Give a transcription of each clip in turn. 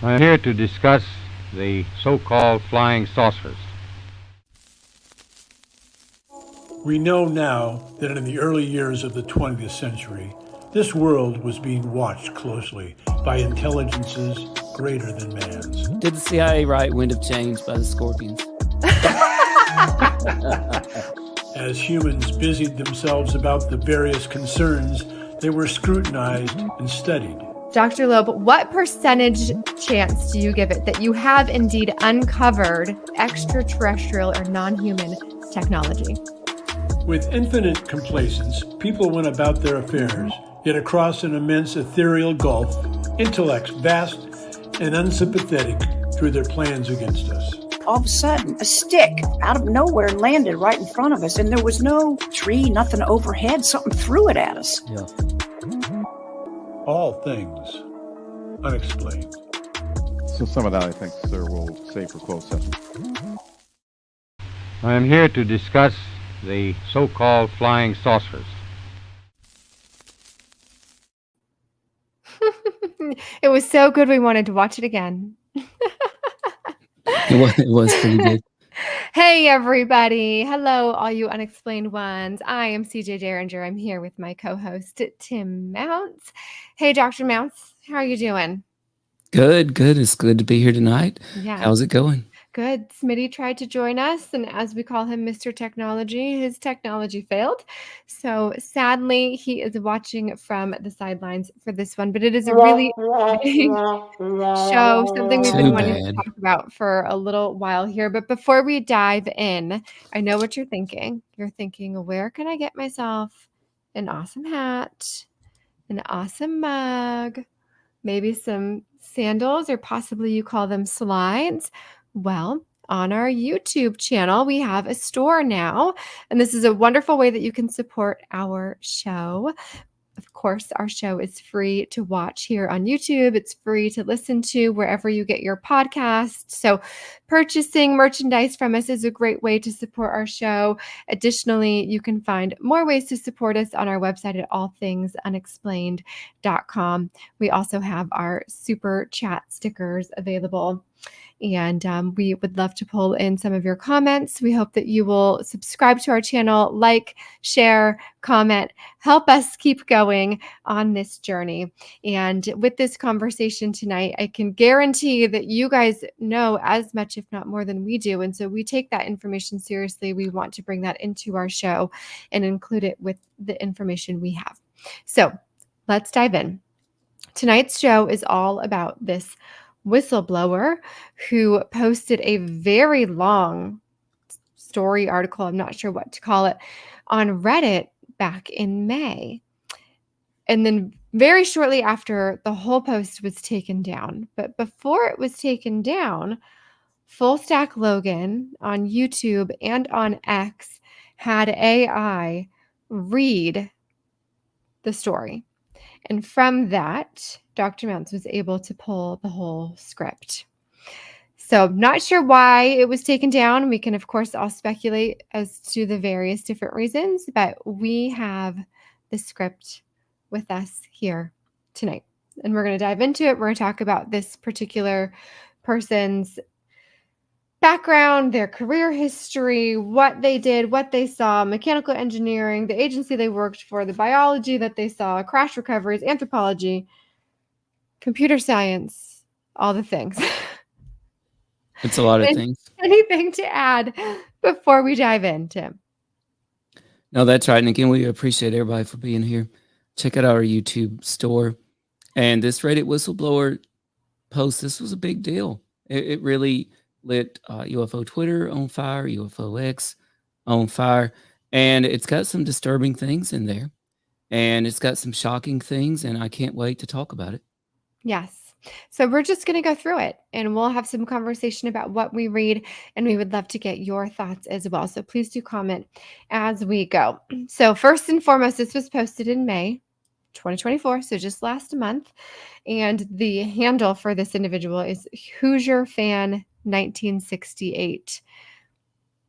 I'm here to discuss the so-called flying saucers. We know now that in the early years of the 20th century, this world was being watched closely by intelligences greater than man's. Did the CIA write Wind of Change by the Scorpions? As humans busied themselves about the various concerns, they were scrutinized and studied. Dr. Loeb, what percentage chance do you give it that you have indeed uncovered extraterrestrial or non-human technology? With infinite complacence, people went about their affairs, yet across an immense ethereal gulf, intellects vast and unsympathetic threw their plans against us. All of a sudden, a stick out of nowhere landed right in front of us, and there was no tree, nothing overhead. Something threw it at us. Yeah. All Things Unexplained. So some of that, I think, sir, we'll save for closed session. I am here to discuss the so-called flying saucers. It was so good we wanted to watch it again. It was pretty good. Hey, everybody. Hello, all you unexplained ones. I am CJ Derringer. I'm here with my co-host, Tim Mounts. Hey, Dr. Mounts. How are you doing? Good. It's good to be here tonight. Yeah. How's it going? Good. Smitty tried to join us, and as we call him, Mr. Technology, his technology failed. So sadly, he is watching from the sidelines for this one, but it is a really big show, something we've been wanting to talk about for a little while here. But before we dive in, I know what you're thinking. You're thinking, where can I get myself an awesome hat, an awesome mug, maybe some sandals, or possibly you call them slides? Well, on our YouTube channel, we have a store now, and this is a wonderful way that you can support our show. Of course, our show is free to watch here on YouTube. It's free to listen to wherever you get your podcasts. So purchasing merchandise from us is a great way to support our show. Additionally, you can find more ways to support us on our website at allthingsunexplained.com. We also have our super chat stickers available. And we would love to pull in some of your comments. We hope that you will subscribe to our channel, like, share, comment, help us keep going on this journey. And with this conversation tonight, I can guarantee that you guys know as much, if not more than we do. And so we take that information seriously. We want to bring that into our show and include it with the information we have. So let's dive in. Tonight's show is all about this whistleblower who posted a very long story article, I'm not sure what to call it, on Reddit back in May. And then very shortly after, the whole post was taken down. But before it was taken down, Full Stack Logan on YouTube and on X had AI read the story. And from that, Dr. Mounts was able to pull the whole script. So I'm not sure why it was taken down. We can, of course, all speculate as to the various different reasons, but we have the script with us here tonight. And we're going to dive into it. We're going to talk about this particular person's background, their career history, what they did, what they saw, mechanical engineering, the agency they worked for, the biology that they saw, crash recoveries, anthropology, computer science, all the things. It's a lot of things. Anything to add before we dive in, Tim? No, that's right. And again, we appreciate everybody for being here. Check out our YouTube store. And this Reddit whistleblower post, this was a big deal. It really lit UFO Twitter on fire, UFO X on fire, and it's got some disturbing things in there, and it's got some shocking things, and I can't wait to talk about it. Yes. So we're just going to go through it, and we'll have some conversation about what we read, and we would love to get your thoughts as well. So please do comment as we go. So first and foremost, this was posted in May 2024, so just last month, and the handle for this individual is Hoosier Fan 1968.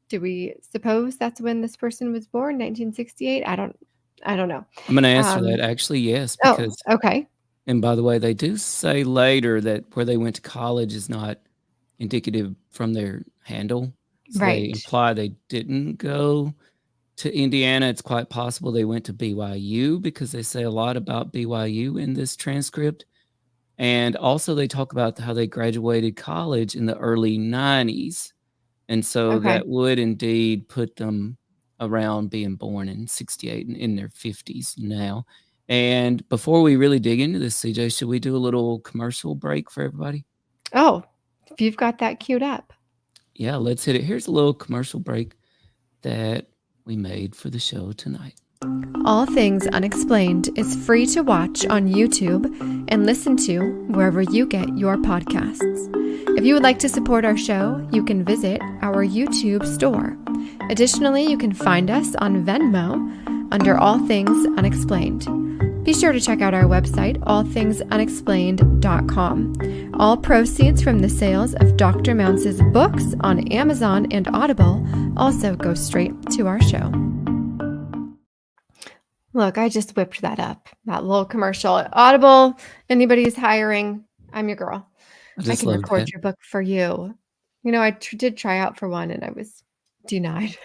Do we suppose that's when this person was born, 1968? I don't know. I'm going to answer that. Actually, yes, because okay. And by the way, they do say later that where they went to college is not indicative from their handle. So they Right. imply they didn't go to Indiana. It's quite possible they went to BYU because they say a lot about BYU in this transcript. And also they talk about how they graduated college in the early 90s. And so Okay. that would indeed put them around being born in 68 and in their 50s now. And before we really dig into this, CJ, should we do a little commercial break for everybody? Oh, if you've got that queued up. Yeah, let's hit it. Here's a little commercial break that we made for the show tonight. All Things Unexplained is free to watch on YouTube and listen to wherever you get your podcasts. If you would like to support our show, you can visit our YouTube store. Additionally, you can find us on Venmo under All Things Unexplained. Be sure to check out our website, allthingsunexplained.com. All proceeds from the sales of Dr. Mounce's books on Amazon and Audible also go straight to our show. Look, I just whipped that up, that little commercial. Audible, anybody who's hiring, I'm your girl. I can record your book for you. You know, I did try out for one and I was denied.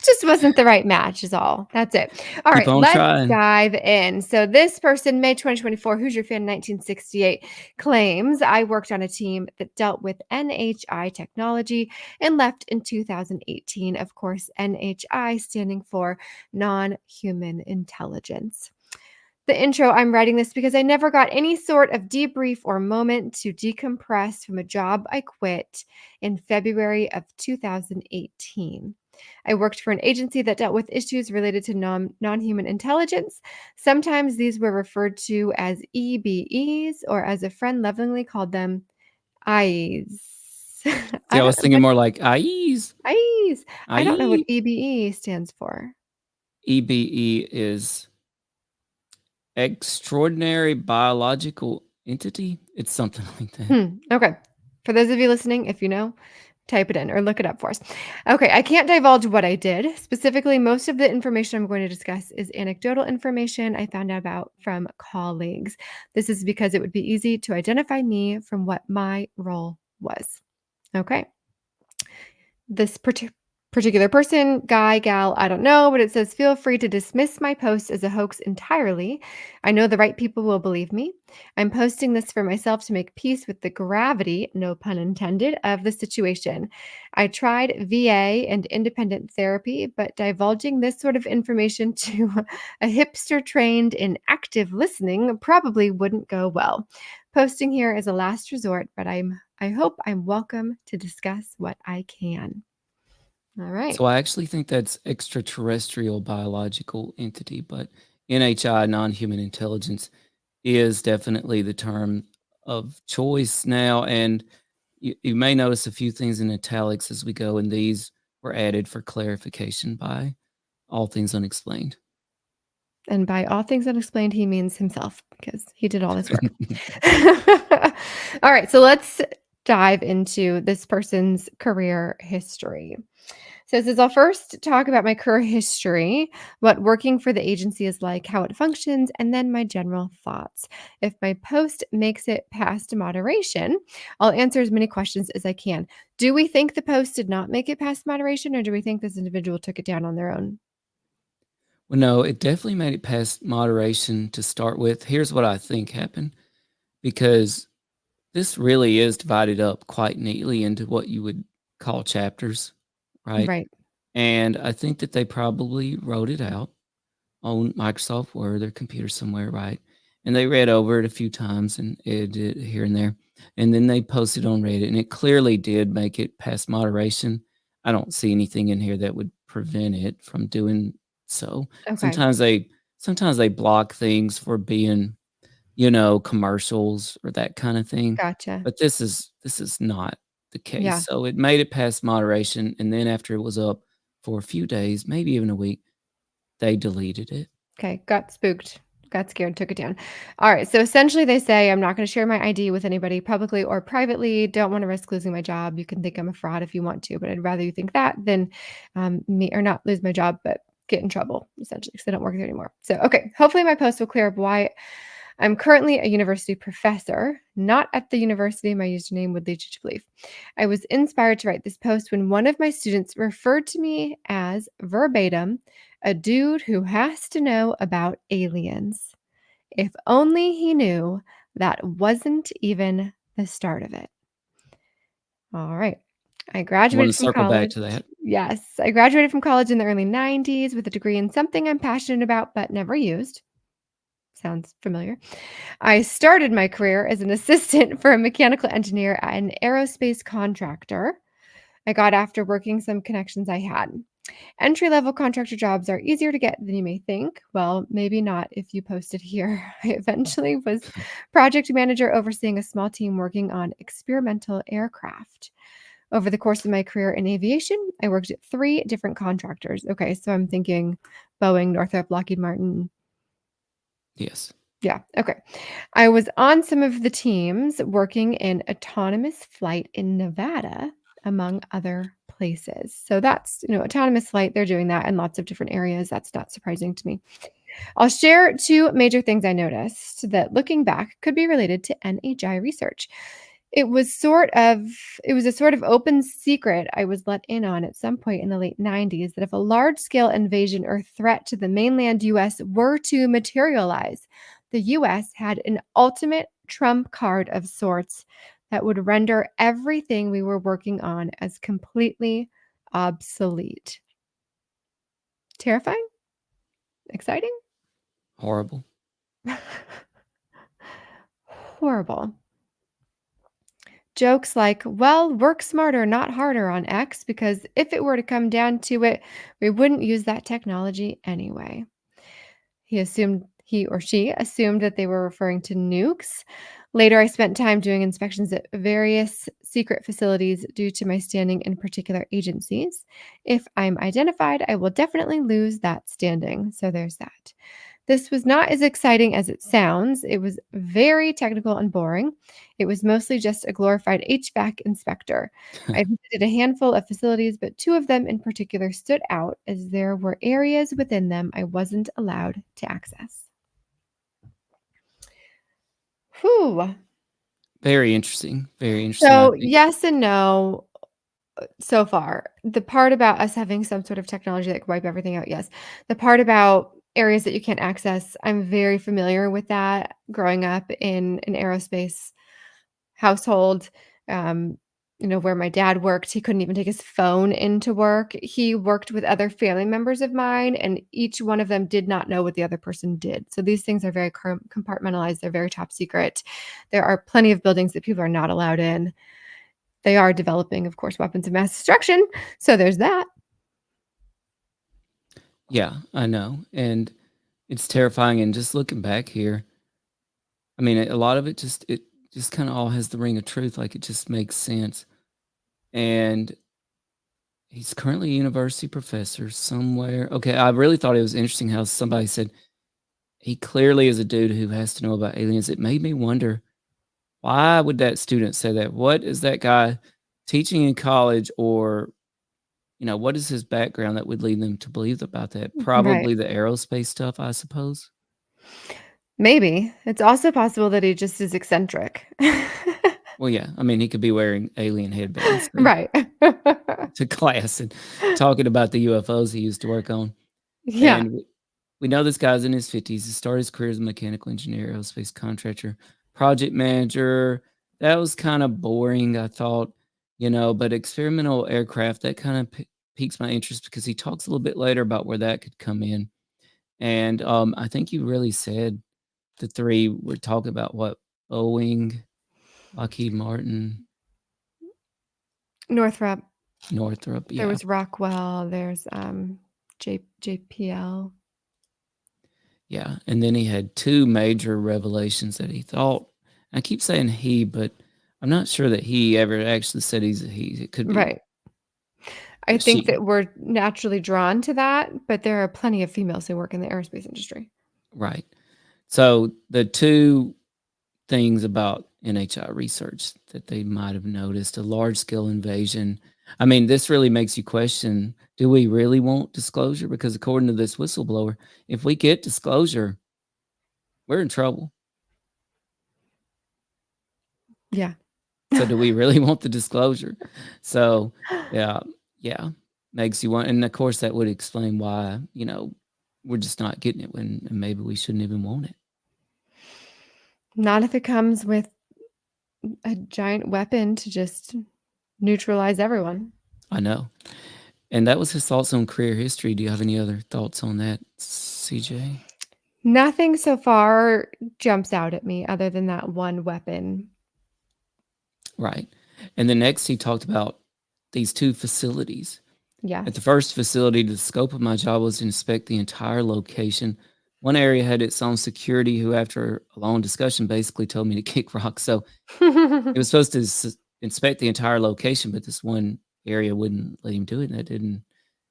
Just wasn't the right match is all. That's it. All right, let's dive in. So this person, May 2024, Who's Your Fan 1968, claims I worked on a team that dealt with NHI technology and left in 2018. Of course, NHI standing for non-human intelligence. The intro, I'm writing this because I never got any sort of debrief or moment to decompress from a job I quit in February of 2018. I worked for an agency that dealt with issues related to non-human intelligence. Sometimes these were referred to as EBEs, or as a friend lovingly called them, IEs. I was thinking more like IEs. IEs. I don't know what EBE stands for. EBE is Extraordinary Biological Entity. It's something like that. Okay. For those of you listening, if you know, type it in or look it up for us. Okay, I can't divulge what I did. Specifically, most of the information I'm going to discuss is anecdotal information I found out about from colleagues. This is because it would be easy to identify me from what my role was. Okay. This particular person, guy, gal, I don't know, but it says, feel free to dismiss my post as a hoax entirely. I know the right people will believe me. I'm posting this for myself to make peace with the gravity, no pun intended, of the situation. I tried VA and independent therapy, but divulging this sort of information to a hipster trained in active listening probably wouldn't go well. Posting here is a last resort, but I hope I'm welcome to discuss what I can. All right. So I actually think that's extraterrestrial biological entity, but NHI, non-human intelligence, is definitely the term of choice now. And you may notice a few things in italics as we go, and these were added for clarification by All Things Unexplained. And by All Things Unexplained, he means himself because he did all this work. All right. So let's dive into this person's career history. So it says, I'll first talk about my career history, what working for the agency is like, how it functions, and then my general thoughts. If my post makes it past moderation, I'll answer as many questions as I can. Do we think the post did not make it past moderation, or do we think this individual took it down on their own? Well, no, it definitely made it past moderation to start with. Here's what I think happened, because this really is divided up quite neatly into what you would call chapters. Right. And I think that they probably wrote it out on Microsoft Word, their computer somewhere, right? And they read over it a few times and edited it here and there. And then they posted on Reddit, and it clearly did make it past moderation. I don't see anything in here that would prevent it from doing so. Okay. Sometimes they block things for being, commercials or that kind of thing. Gotcha. But this is not the case. Yeah. So it made it past moderation, and then after it was up for a few days, maybe even a week, they deleted it. Okay, got spooked, got scared, took it down. All right, so essentially they say, I'm not going to share my ID with anybody publicly or privately. Don't want to risk losing my job. You can think I'm a fraud if you want to, but I'd rather you think that than me, or not lose my job, but get in trouble, essentially, because I don't work there anymore. So, okay, hopefully my post will clear up why I'm currently a university professor, not at the university my username would lead you to believe. I was inspired to write this post when one of my students referred to me as verbatim a dude who has to know about aliens. If only he knew that wasn't even the start of it. All right. I You want graduated to from circle back college. to that? Yes, I graduated from college in the early 90s with a degree in something I'm passionate about but never used. Sounds familiar. I started my career as an assistant for a mechanical engineer at an aerospace contractor. I got after working some connections I had. Entry-level contractor jobs are easier to get than you may think. Well, maybe not if you posted here. I eventually was project manager overseeing a small team working on experimental aircraft. Over the course of my career in aviation, I worked at 3 different contractors. Okay, so I'm thinking Boeing, Northrop, Lockheed Martin. Yes. Yeah, okay. I was on some of the teams working in autonomous flight in Nevada, among other places. So that's, autonomous flight, they're doing that in lots of different areas. That's not surprising to me. I'll share 2 major things I noticed that looking back could be related to NHI research. It was a sort of open secret I was let in on at some point in the late 90s that if a large-scale invasion or threat to the mainland US were to materialize, the US had an ultimate trump card of sorts that would render everything we were working on as completely obsolete. Terrifying? Exciting? Horrible. Horrible. Jokes like, well, work smarter, not harder on X, because if it were to come down to it, we wouldn't use that technology anyway. He or she assumed that they were referring to nukes. Later, I spent time doing inspections at various secret facilities due to my standing in particular agencies. If I'm identified, I will definitely lose that standing. So there's that. This was not as exciting as it sounds. It was very technical and boring. It was mostly just a glorified HVAC inspector. I visited a handful of facilities, but 2 of them in particular stood out as there were areas within them I wasn't allowed to access. Whew. Very interesting. Very interesting. So, yes and no so far. The part about us having some sort of technology that could wipe everything out, yes. The part about areas that you can't access, I'm very familiar with that growing up in an aerospace household. Where my dad worked, he couldn't even take his phone into work. He worked with other family members of mine, and each one of them did not know what the other person did. So these things are very compartmentalized. They're very top secret. There are plenty of buildings that people are not allowed in. They are developing, of course, weapons of mass destruction. So there's that. Yeah, I know. And it's terrifying. And just looking back here, I mean, a lot of it just kind of all has the ring of truth. Like it just makes sense. And he's currently a university professor somewhere. Okay, I really thought it was interesting how somebody said he clearly is a dude who has to know about aliens. It made me wonder, why would that student say that? What is that guy teaching in college, or what is his background that would lead them to believe about that? Right. Probably the aerospace stuff, I suppose. Maybe. It's also possible that he just is eccentric. Well, yeah. I mean, he could be wearing alien headbands Right. to class and talking about the UFOs he used to work on. Yeah. And we know this guy's in his 50s. He started his career as a mechanical engineer, aerospace contractor, project manager. That was kind of boring, I thought, but experimental aircraft, that kind of piques my interest because he talks a little bit later about where that could come in. And I think you really said the 3 were talking about what? Boeing, Lockheed Martin, Northrop. Yeah. There was Rockwell. There's JPL. Yeah, and then he had 2 major revelations that he thought. I keep saying he, but I'm not sure that he ever actually said he's a he. It could be Right. I think she. that we're naturally drawn to that, but there are plenty of females who work in the aerospace industry. Right. So the 2 things about NHI research that they might have noticed, a large-scale invasion. I mean, this really makes you question, do we really want disclosure? Because according to this whistleblower, if we get disclosure, we're in trouble. Yeah. So do we really want the disclosure? So yeah, makes you want, and of course that would explain why, we're just not getting it when maybe we shouldn't even want it. Not if it comes with a giant weapon to just neutralize everyone. I know. And that was his thoughts on career history. Do you have any other thoughts on that, CJ? Nothing so far jumps out at me other than that one weapon. Right. And the next he talked about these two facilities. Yeah. At the first facility, the scope of my job was to inspect the entire location. One area had its own security who, after a long discussion, basically told me to kick rocks. So it was supposed to inspect the entire location, but this one area wouldn't let him do it, and that didn't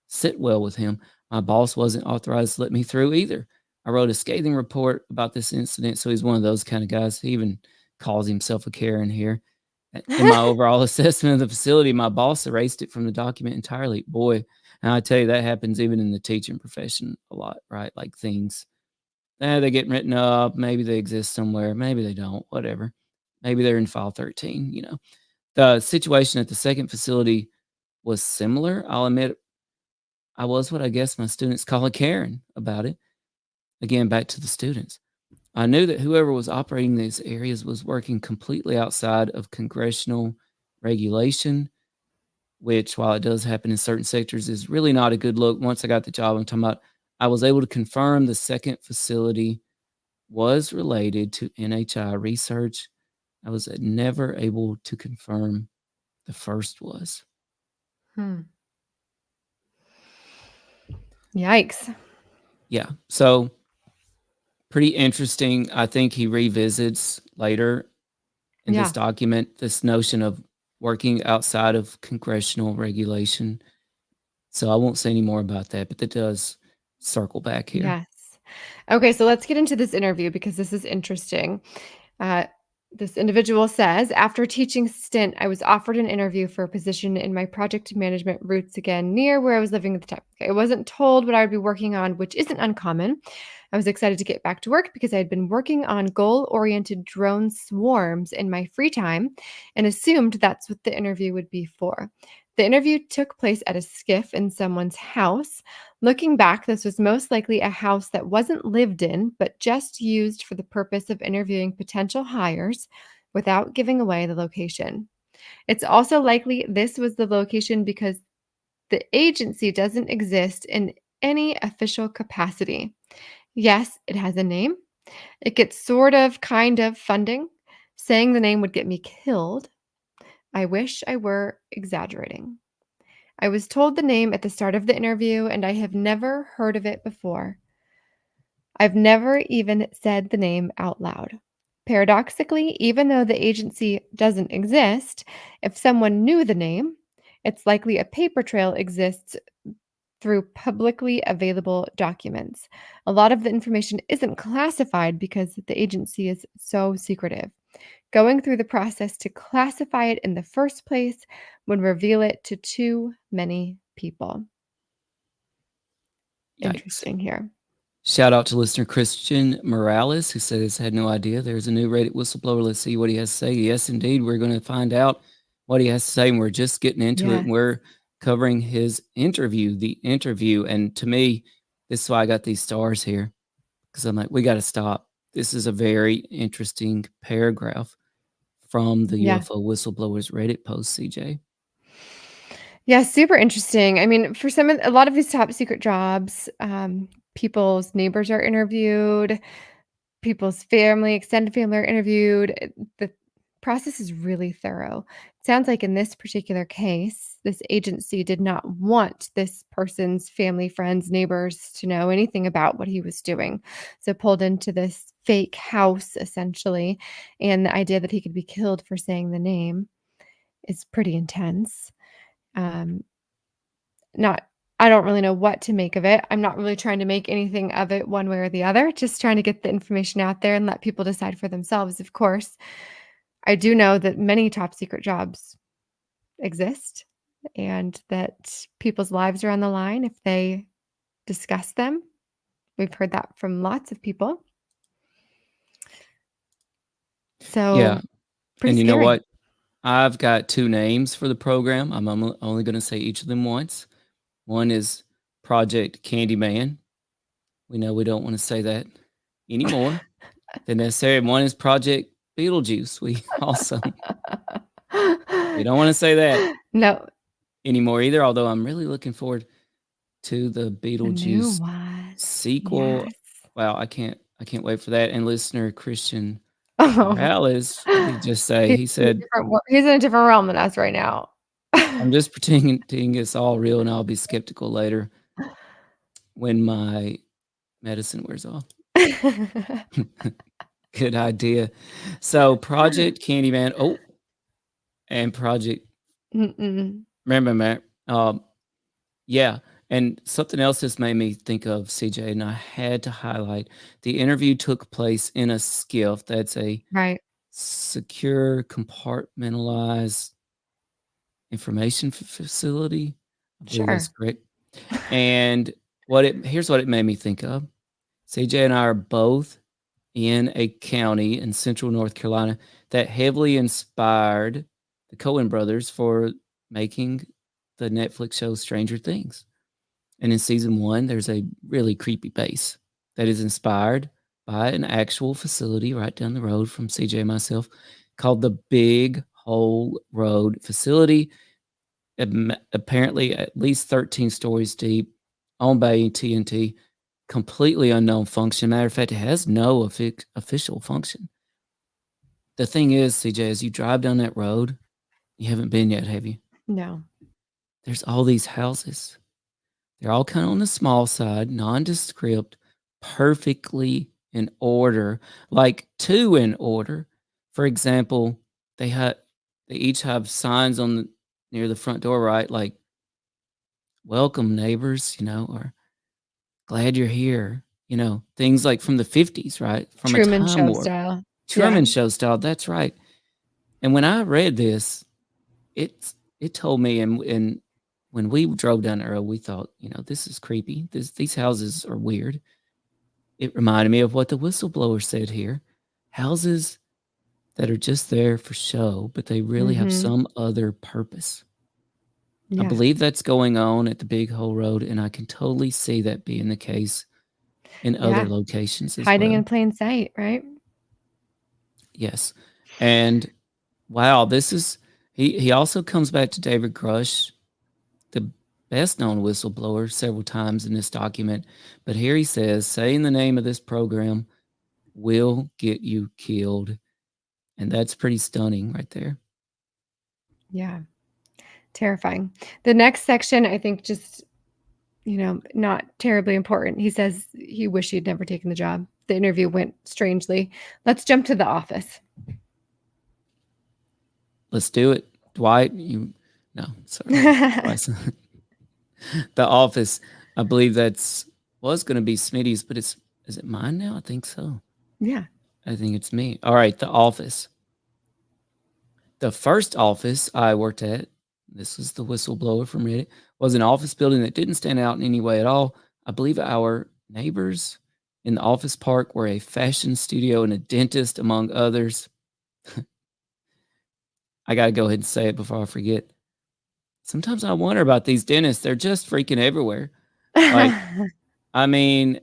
sit well with him. My boss wasn't authorized to let me through either. I wrote a scathing report about this incident, so he's one of those kind of guys. He even calls himself a Karen here. In my overall assessment of the facility, my boss erased it from the document entirely. Boy, and I tell you, that happens even in the teaching profession a lot, right? Like things, they get written up. Maybe they exist somewhere. Maybe they don't, whatever. Maybe they're in file 13, The situation at the second facility was similar. I'll admit I was what I guess my students call a Karen about it. Again, back to the students. I knew that whoever was operating these areas was working completely outside of congressional regulation, which, while it does happen in certain sectors, is really not a good look. Once I got the job, I'm talking about, I was able to confirm the second facility was related to NHI research. I was never able to confirm the first was. Yikes. Yeah. So pretty interesting. I think he revisits later in this document this notion of working outside of congressional regulation. So I won't say any more about that, but that does circle back here. Yes. Okay, so let's get into this interview because this is interesting. This individual says, after a teaching stint, I was offered an interview for a position in my project management roots again, near where I was living at the time. I wasn't told what I would be working on, which isn't uncommon. I was excited to get back to work because I had been working on goal-oriented drone swarms in my free time and assumed that's what the interview would be for. The interview took place at a skiff in someone's house. Looking back, this was most likely a house that wasn't lived in, but just used for the purpose of interviewing potential hires without giving away the location. It's also likely this was the location because the agency doesn't exist in any official capacity. Yes, it has a name. It gets kind of funding. Saying the name would get me killed. I wish I were exaggerating. I was told the name at the start of the interview, and I have never heard of it before. I've never even said the name out loud. Paradoxically, even though the agency doesn't exist, if someone knew the name, it's likely a paper trail exists through publicly available documents. A lot of the information isn't classified because the agency is so secretive. Going through the process to classify it in the first place would reveal it to too many people. Yikes. Interesting here. Shout out to listener Christian Morales, who says, had no idea there's a new rated whistleblower. Let's see what he has to say. Yes, indeed. We're going to find out what he has to say, and we're just getting into it. And we're covering his interview, the interview. And to me, this is why I got these stars here, because I'm like, we got to stop. This is a very interesting paragraph from the UFO Whistleblowers Reddit post, CJ. Yeah, super interesting. I mean, for a lot of these top secret jobs, people's neighbors are interviewed, people's extended family are interviewed. The process is really thorough. It sounds like in this particular case, this agency did not want this person's family, friends, neighbors to know anything about what he was doing. So pulled into this fake house, essentially, and the idea that he could be killed for saying the name is pretty intense. I don't really know what to make of it. I'm not really trying to make anything of it one way or the other, just trying to get the information out there and let people decide for themselves, of course. I do know that many top secret jobs exist and that people's lives are on the line if they discuss them. We've heard that from lots of people. So yeah. Pretty And you scary. know what? I've got 2 names for the program. I'm only going to say each of them once. One is Project Candyman. We know we don't want to say that anymore than necessary. One is Project Beetlejuice. We also we don't want to say that No, anymore either. Although I'm really looking forward to the the new Beetlejuice one. sequel. Yes. Wow, I can't wait for that. And listener Christian Oh, Morales, what did he just say? He said, he's in a different realm than us right now. I'm just pretending it's all real and I'll be skeptical later when my medicine wears off. Good idea. So Project Candyman. Oh, and Project. Mm-mm. Remember, Matt. Yeah. And something else just made me think of CJ, and I had to highlight the interview took place in a skiff. That's a Right. secure, compartmentalized information facility. I believe that's Sure. correct. And here's what it made me think of. CJ and I are both in a county in central North Carolina that heavily inspired the Coen brothers for making the Netflix show Stranger Things. And in season 1, there's a really creepy base that is inspired by an actual facility right down the road from CJ and myself called the Big Hole Road Facility. Apparently at least 13 stories deep, owned by AT&T, completely unknown function. Matter of fact, it has no official function. The thing is, CJ, as you drive down that road, you haven't been yet, have you? No. There's all these houses. They're all kind of on the small side, nondescript, perfectly in order, like 2 in order. For example, they each have signs near the front door, right? Like, welcome neighbors, or glad you're here. Things like from the 50s, right? From a Truman time Show warp. style. Truman Yeah. Show style, that's right. And when I read this, it told me, and when we drove down the road, we thought, this is creepy. These houses are weird. It reminded me of what the whistleblower said here. Houses that are just there for show, but they really have some other purpose. I Yeah. believe that's going on at the Big Hole Road, and I can totally see that being the case in other locations as Hiding well. in plain sight, right? Yes. And wow, this is he also comes back to David Grush, the best known whistleblower, several times in this document. But here he says, saying the name of this program will get you killed. And that's pretty stunning right there. Yeah. Terrifying. The next section, I think, just, not terribly important. He says he wished he'd never taken the job. The interview went strangely. Let's jump to the office. Let's do it. Dwight, no, sorry. The office, I believe was going to be Smitty's, but is it mine now? I think so. Yeah. I think it's me. All right, the office. The first office I worked at, this was the whistleblower from Reddit, was an office building that didn't stand out in any way at all. I believe our neighbors in the office park were a fashion studio and a dentist, among others. I got to go ahead and say it before I forget. Sometimes I wonder about these dentists. They're just freaking everywhere. Like, I mean,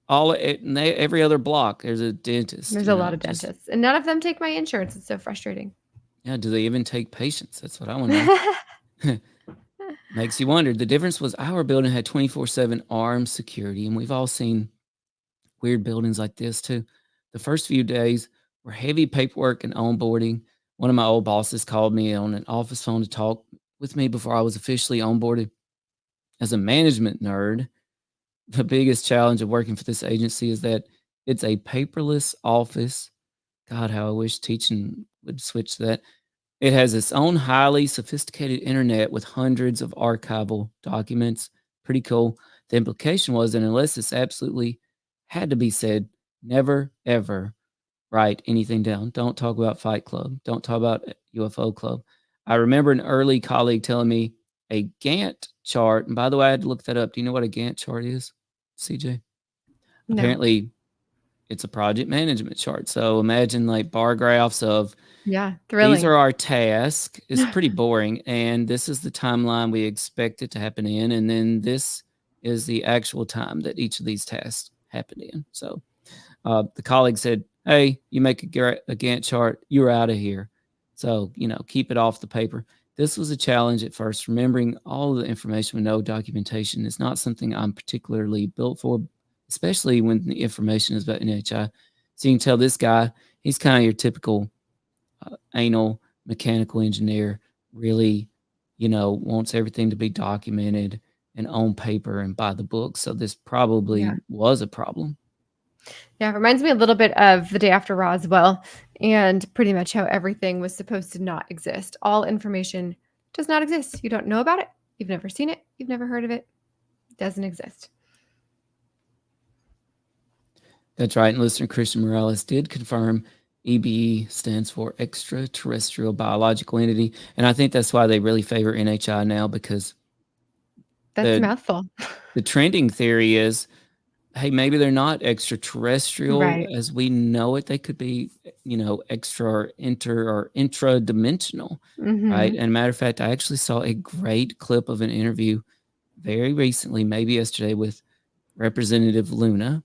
every other block, there's a dentist. There's a lot of dentists, and none of them take my insurance. It's so frustrating. Yeah, do they even take patients? That's what I want to know. Makes you wonder. The difference was our building had 24/7 armed security, and we've all seen weird buildings like this too. The first few days were heavy paperwork and onboarding. One of my old bosses called me on an office phone to talk with me before I was officially onboarded. As a management nerd, the biggest challenge of working for this agency is that it's a paperless office. God, how I wish teaching would switch to that. It has its own highly sophisticated internet with hundreds of archival documents. Pretty cool. The implication was that unless this absolutely had to be said, never, ever write anything down. Don't talk about Fight Club. Don't talk about UFO Club. I remember an early colleague telling me a Gantt chart, and by the way, I had to look that up. Do you know what a Gantt chart is, CJ? No. Apparently, it's a project management chart. So imagine like bar graphs of Yeah, these thrilling. are our tasks. It's pretty boring. And this is the timeline we expect it to happen in. And then this is the actual time that each of these tasks happened in. So the colleague said, hey, you make a Gantt chart, you're out of here. So, keep it off the paper. This was a challenge at first. Remembering all of the information with no documentation is not something I'm particularly built for, especially when the information is about NHI. So you can tell this guy, he's kind of your typical anal mechanical engineer, really, wants everything to be documented and on paper and by the book. So this probably was a problem. Yeah, it reminds me a little bit of the day after Roswell and pretty much how everything was supposed to not exist. All information does not exist. You don't know about it. You've never seen it. You've never heard of it. It doesn't exist. That's right. And listener Christian Morales did confirm EBE stands for Extraterrestrial Biological Entity. And I think that's why they really favor NHI now, because that's a mouthful. The trending theory is, hey, maybe they're not extraterrestrial as we know it. They could be, extra or intra-dimensional, right? And matter of fact, I actually saw a great clip of an interview very recently, maybe yesterday, with Representative Luna.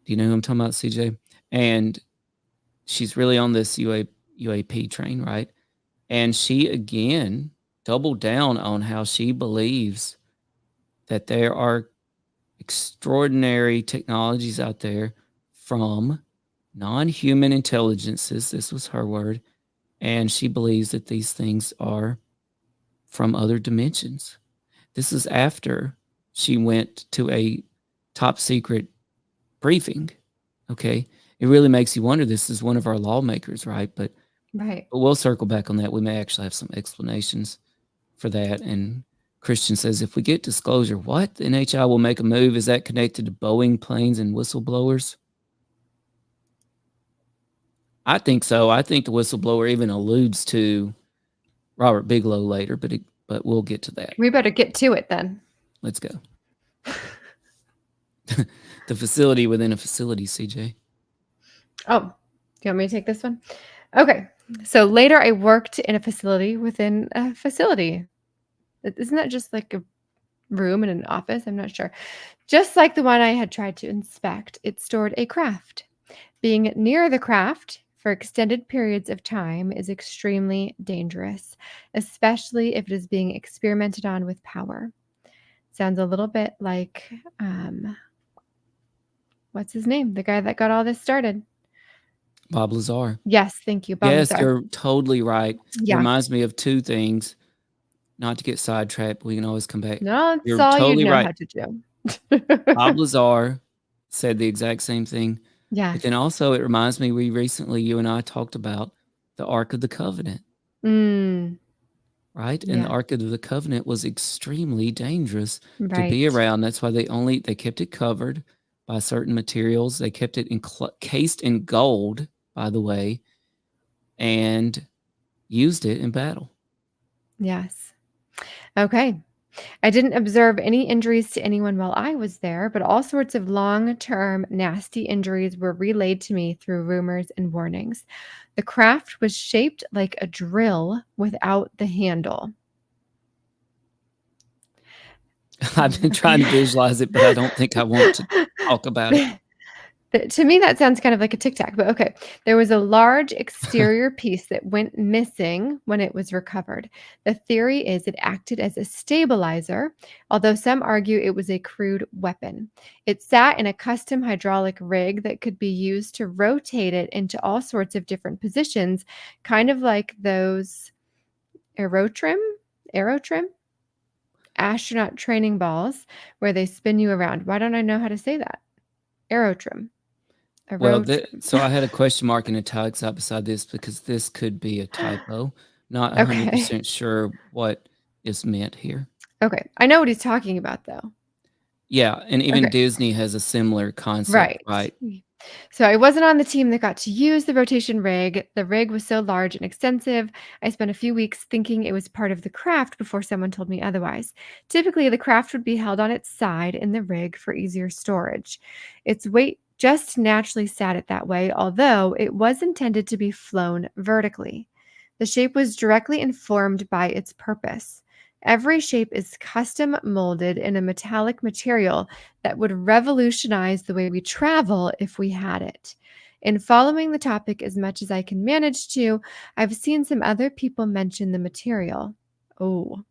Do you know who I'm talking about, CJ? And she's really on this UAP train, right? And she, again, doubled down on how she believes that there are extraordinary technologies out there from non-human intelligences. This was her word. And she believes that these things are from other dimensions. This is after she went to a top secret briefing. Okay. It really makes you wonder. This is one of our lawmakers, right? But we'll circle back on that. We may actually have some explanations for that. And Christian says, if we get disclosure, what? The NHI will make a move. Is that connected to Boeing planes and whistleblowers? I think so. I think the whistleblower even alludes to Robert Bigelow later, but we'll get to that. We better get to it then. Let's go. The facility within a facility, CJ. Oh, do you want me to take this one? Okay. So later I worked in a facility within a facility. Isn't that just like a room in an office? I'm not sure. Just like the one I had tried to inspect, it stored a craft. Being near the craft for extended periods of time is extremely dangerous, especially if it is being experimented on with power. Sounds a little bit like, what's his name? The guy that got all this started. Bob Lazar. Yes, thank you, Bob Lazar. You're totally right. Yeah. It reminds me of two things. Not to get sidetracked, but we can always come back. No, that's You're all totally you know right. how to do. Bob Lazar said the exact same thing. Yeah. But then also it reminds me, you and I talked about the Ark of the Covenant. Right? And the Ark of the Covenant was extremely dangerous to be around. That's why they kept it covered by certain materials. They kept it encased in gold, by the way, and used it in battle. Yes. Okay. I didn't observe any injuries to anyone while I was there, but all sorts of long-term nasty injuries were relayed to me through rumors and warnings. The craft was shaped like a drill without the handle. I've been trying to visualize it, but I don't think I want to talk about it. To me, that sounds kind of like a Tic Tac, but okay. There was a large exterior piece that went missing when it was recovered. The theory is it acted as a stabilizer, although some argue it was a crude weapon. It sat in a custom hydraulic rig that could be used to rotate it into all sorts of different positions, kind of like those aerotrim astronaut training balls where they spin you around. Why don't I know how to say that? Aerotrim. Well, so I had a question mark in italics out beside this because this could be a typo. Not 100% sure what is meant here. Okay. I know what he's talking about, though. Yeah, and even Disney has a similar concept, right? So I wasn't on the team that got to use the rotation rig. The rig was so large and extensive, I spent a few weeks thinking it was part of the craft before someone told me otherwise. Typically, the craft would be held on its side in the rig for easier storage. Its weight just naturally sat it that way, although it was intended to be flown vertically. The shape was directly informed by its purpose. Every shape is custom molded in a metallic material that would revolutionize the way we travel if we had it. In following the topic as much as I can manage to, I've seen some other people mention the material. Oh,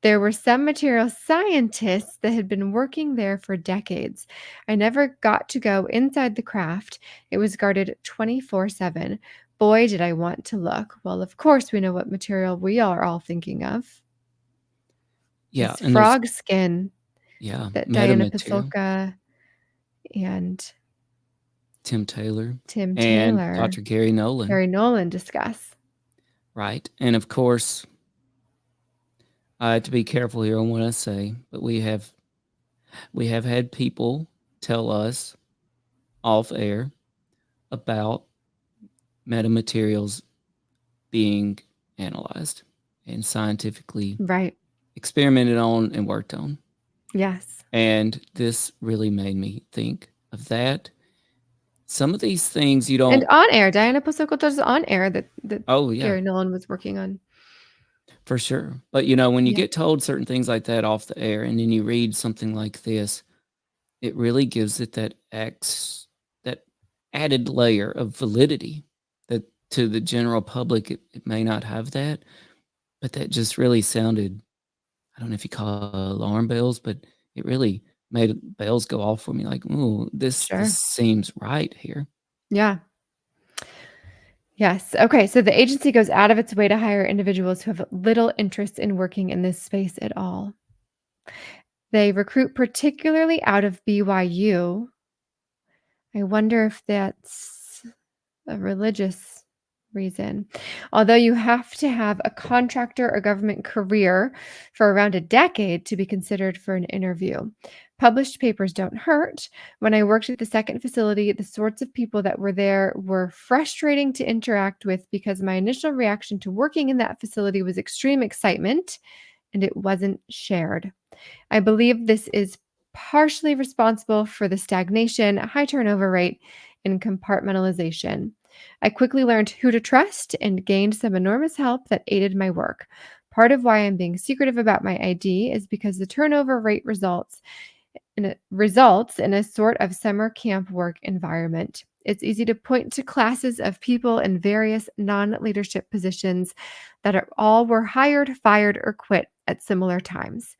there were some material scientists that had been working there for decades. I never got to go inside the craft. It was guarded 24/7. Boy, did I want to look. Well, of course, we know what material we are all thinking of. Yeah, This and there's frog skin that Diana metamaterial, Pasulka and Tim Taylor, Tim and Taylor, Dr. Gary Nolan, Harry Nolan discuss. right? And of course, I have to be careful here on what I say, but we have had people tell us off air about metamaterials being analyzed and scientifically Right. experimented on and worked on. Yes. And this really made me think of that. Some of these things you And don't. on air, Diana Pasulka does on air that Oh, yeah, Gary Nolan was working on. for sure. But when you Yeah. get told certain things like that off the air and then you read something like this, it really gives it that added layer of validity that to the general public it may not have that, but that just really sounded, I don't know if you call it alarm bells, but it really made bells go off for me like, ooh, this Sure. seems right here. Yeah. Yes. Okay. So the agency goes out of its way to hire individuals who have little interest in working in this space at all. They recruit particularly out of BYU. I wonder if that's a religious reason. Although you have to have a contractor or government career for around a decade to be considered for an interview. Published papers don't hurt. When I worked at the second facility, the sorts of people that were there were frustrating to interact with because my initial reaction to working in that facility was extreme excitement and it wasn't shared. I believe this is partially responsible for the stagnation, high turnover rate, and compartmentalization. I quickly learned who to trust and gained some enormous help that aided my work. Part of why I'm being secretive about my ID is because the turnover rate results in a sort of summer camp work environment. It's easy to point to classes of people in various non-leadership positions that all were hired, fired, or quit at similar times.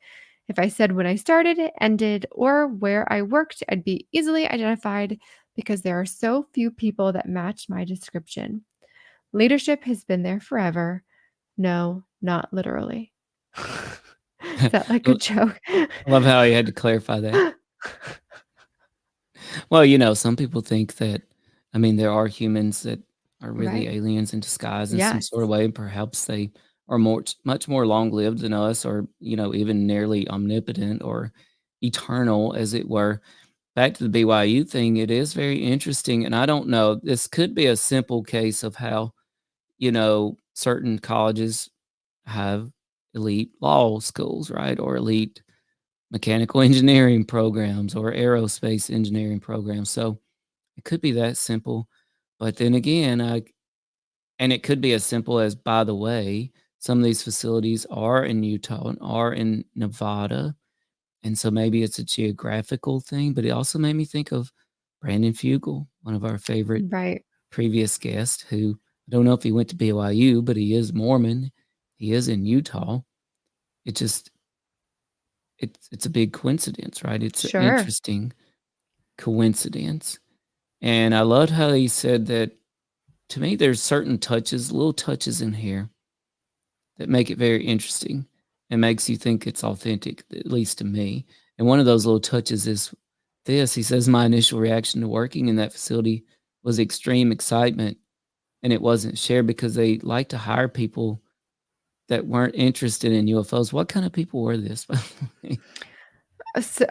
If I said when I started, ended, or where I worked, I'd be easily identified because there are so few people that match my description. Leadership has been there forever. No, not literally. Is that like a joke? I love how you had to clarify that. Well, some people think that, there are humans that are really Right. aliens in disguise in some Yes. sort of way. Perhaps they are much more long-lived than us, or, even nearly omnipotent or eternal, as it were. Back to the BYU thing, it is very interesting, and I don't know, this could be a simple case of how, certain colleges have elite law schools, right? Or elite mechanical engineering programs or aerospace engineering programs. So it could be that simple. But then again, and it could be as simple as, by the way, some of these facilities are in Utah and are in Nevada. And so maybe it's a geographical thing, but it also made me think of Brandon Fugel, one of our favorite Right. previous guests, who I don't know if he went to BYU, but he is Mormon. He is in Utah. It just, it's a big coincidence, right? It's an Sure. interesting coincidence. And I loved how he said that, to me, there's certain little touches in here that make it very interesting and makes you think it's authentic, at least to me. And one of those little touches is this. He says, my initial reaction to working in that facility was extreme excitement, and it wasn't shared because they like to hire people that weren't interested in UFOs. What kind of people were this, by the way? So,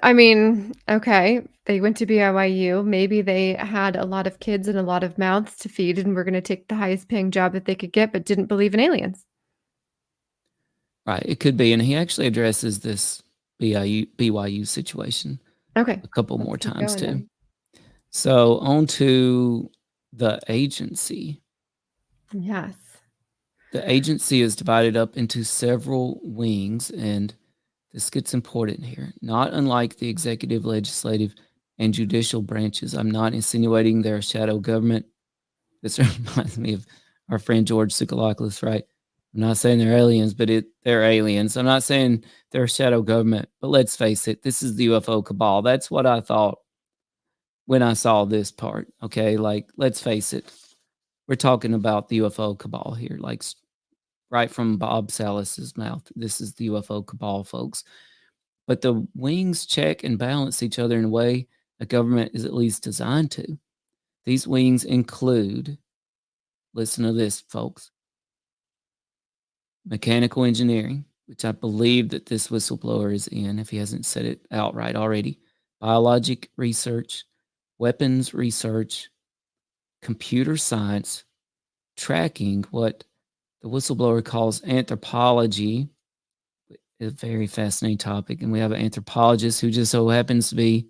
okay, they went to BYU. Maybe they had a lot of kids and a lot of mouths to feed and were going to take the highest paying job that they could get, but didn't believe in aliens. Right, it could be. And he actually addresses this BYU situation Okay. a couple Let's more keep times going too. then. So on to the agency. Yes. The agency is divided up into several wings, and this gets important here. Not unlike the executive, legislative, and judicial branches. I'm not insinuating they're a shadow government. This reminds me of our friend George Tsoukalakis, right? I'm not saying they're aliens, but they're aliens. I'm not saying they're a shadow government, but let's face it, this is the UFO cabal. That's what I thought when I saw this part. Okay, like let's face it, we're talking about the UFO cabal here, like right from Bob Salas's mouth. This is the UFO cabal, folks. But the wings check and balance each other in a way a government is at least designed to. These wings include, listen to this, folks, mechanical engineering, which I believe that this whistleblower is in, if he hasn't said it outright already, biologic research, weapons research, computer science, tracking, what the whistleblower calls anthropology, a very fascinating topic. And we have an anthropologist who just so happens to be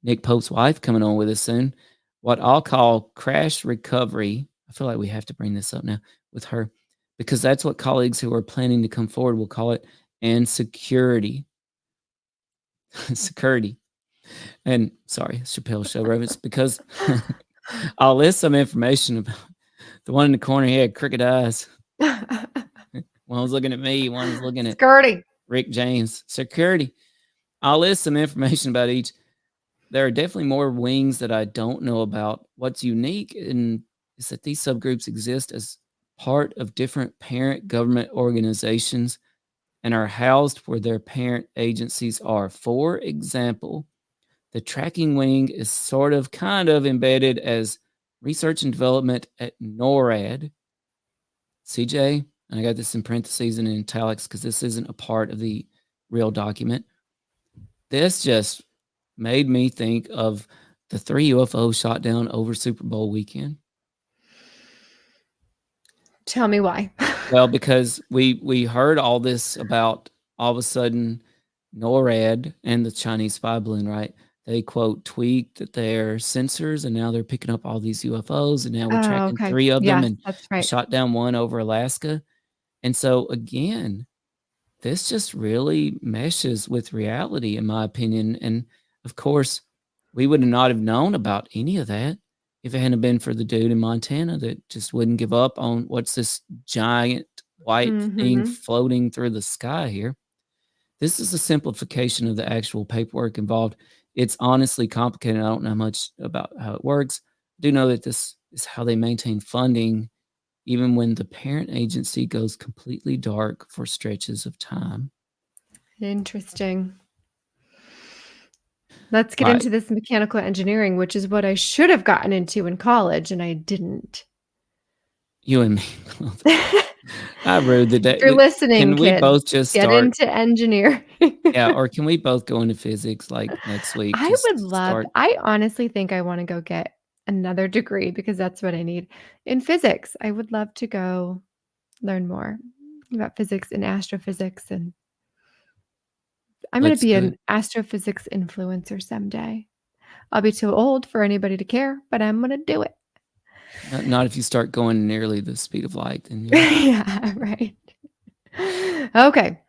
Nick Pope's wife coming on with us soon. What I'll call crash recovery. I feel like we have to bring this up now with her because that's what colleagues who are planning to come forward will call it, and security. Security. And sorry, Chappelle Show reference, because I'll list some information about the one in the corner. He had crooked eyes. One was looking at me, one was looking at Skirty. Rick James. Security. I'll list some information about each. There are definitely more wings that I don't know about. What's unique is that these subgroups exist as part of different parent government organizations and are housed where their parent agencies are. For example, the tracking wing is kind of embedded as research and development at NORAD. CJ, and I got this in parentheses and in italics because this isn't a part of the real document. This just made me think of the 3 UFOs shot down over Super Bowl weekend. Tell me why. Well, because we heard all this about all of a sudden NORAD and the Chinese spy balloon, right? They quote tweaked their sensors and now they're picking up all these UFOs and now we're tracking okay. 3 of them Yes, and that's they right. shot down one over Alaska. And so again, this just really meshes with reality, in my opinion. And of course, we would not have known about any of that if it hadn't been for the dude in Montana that just wouldn't give up on what's this giant white thing Mhm. floating through the sky here. This is a simplification of the actual paperwork involved. It's honestly complicated. I don't know much about how it works. I do know that this is how they maintain funding even when the parent agency goes completely dark for stretches of time. Interesting. Let's get Right. into this mechanical engineering, which is what I should have gotten into in college, and I didn't. You and me. I rude the day. If you're listening, Can we kids, both just get start? into engineering. Yeah, or can we both go into physics like next week? I Just would love start. I honestly think I wanna go get another degree because that's what I need in physics. I would love to go learn more about physics and astrophysics, and I'm gonna Let's be do an it. astrophysics influencer someday. I'll be too old for anybody to care, but I'm gonna do it. Not if you start going nearly the speed of light. Then Yeah, right. Okay.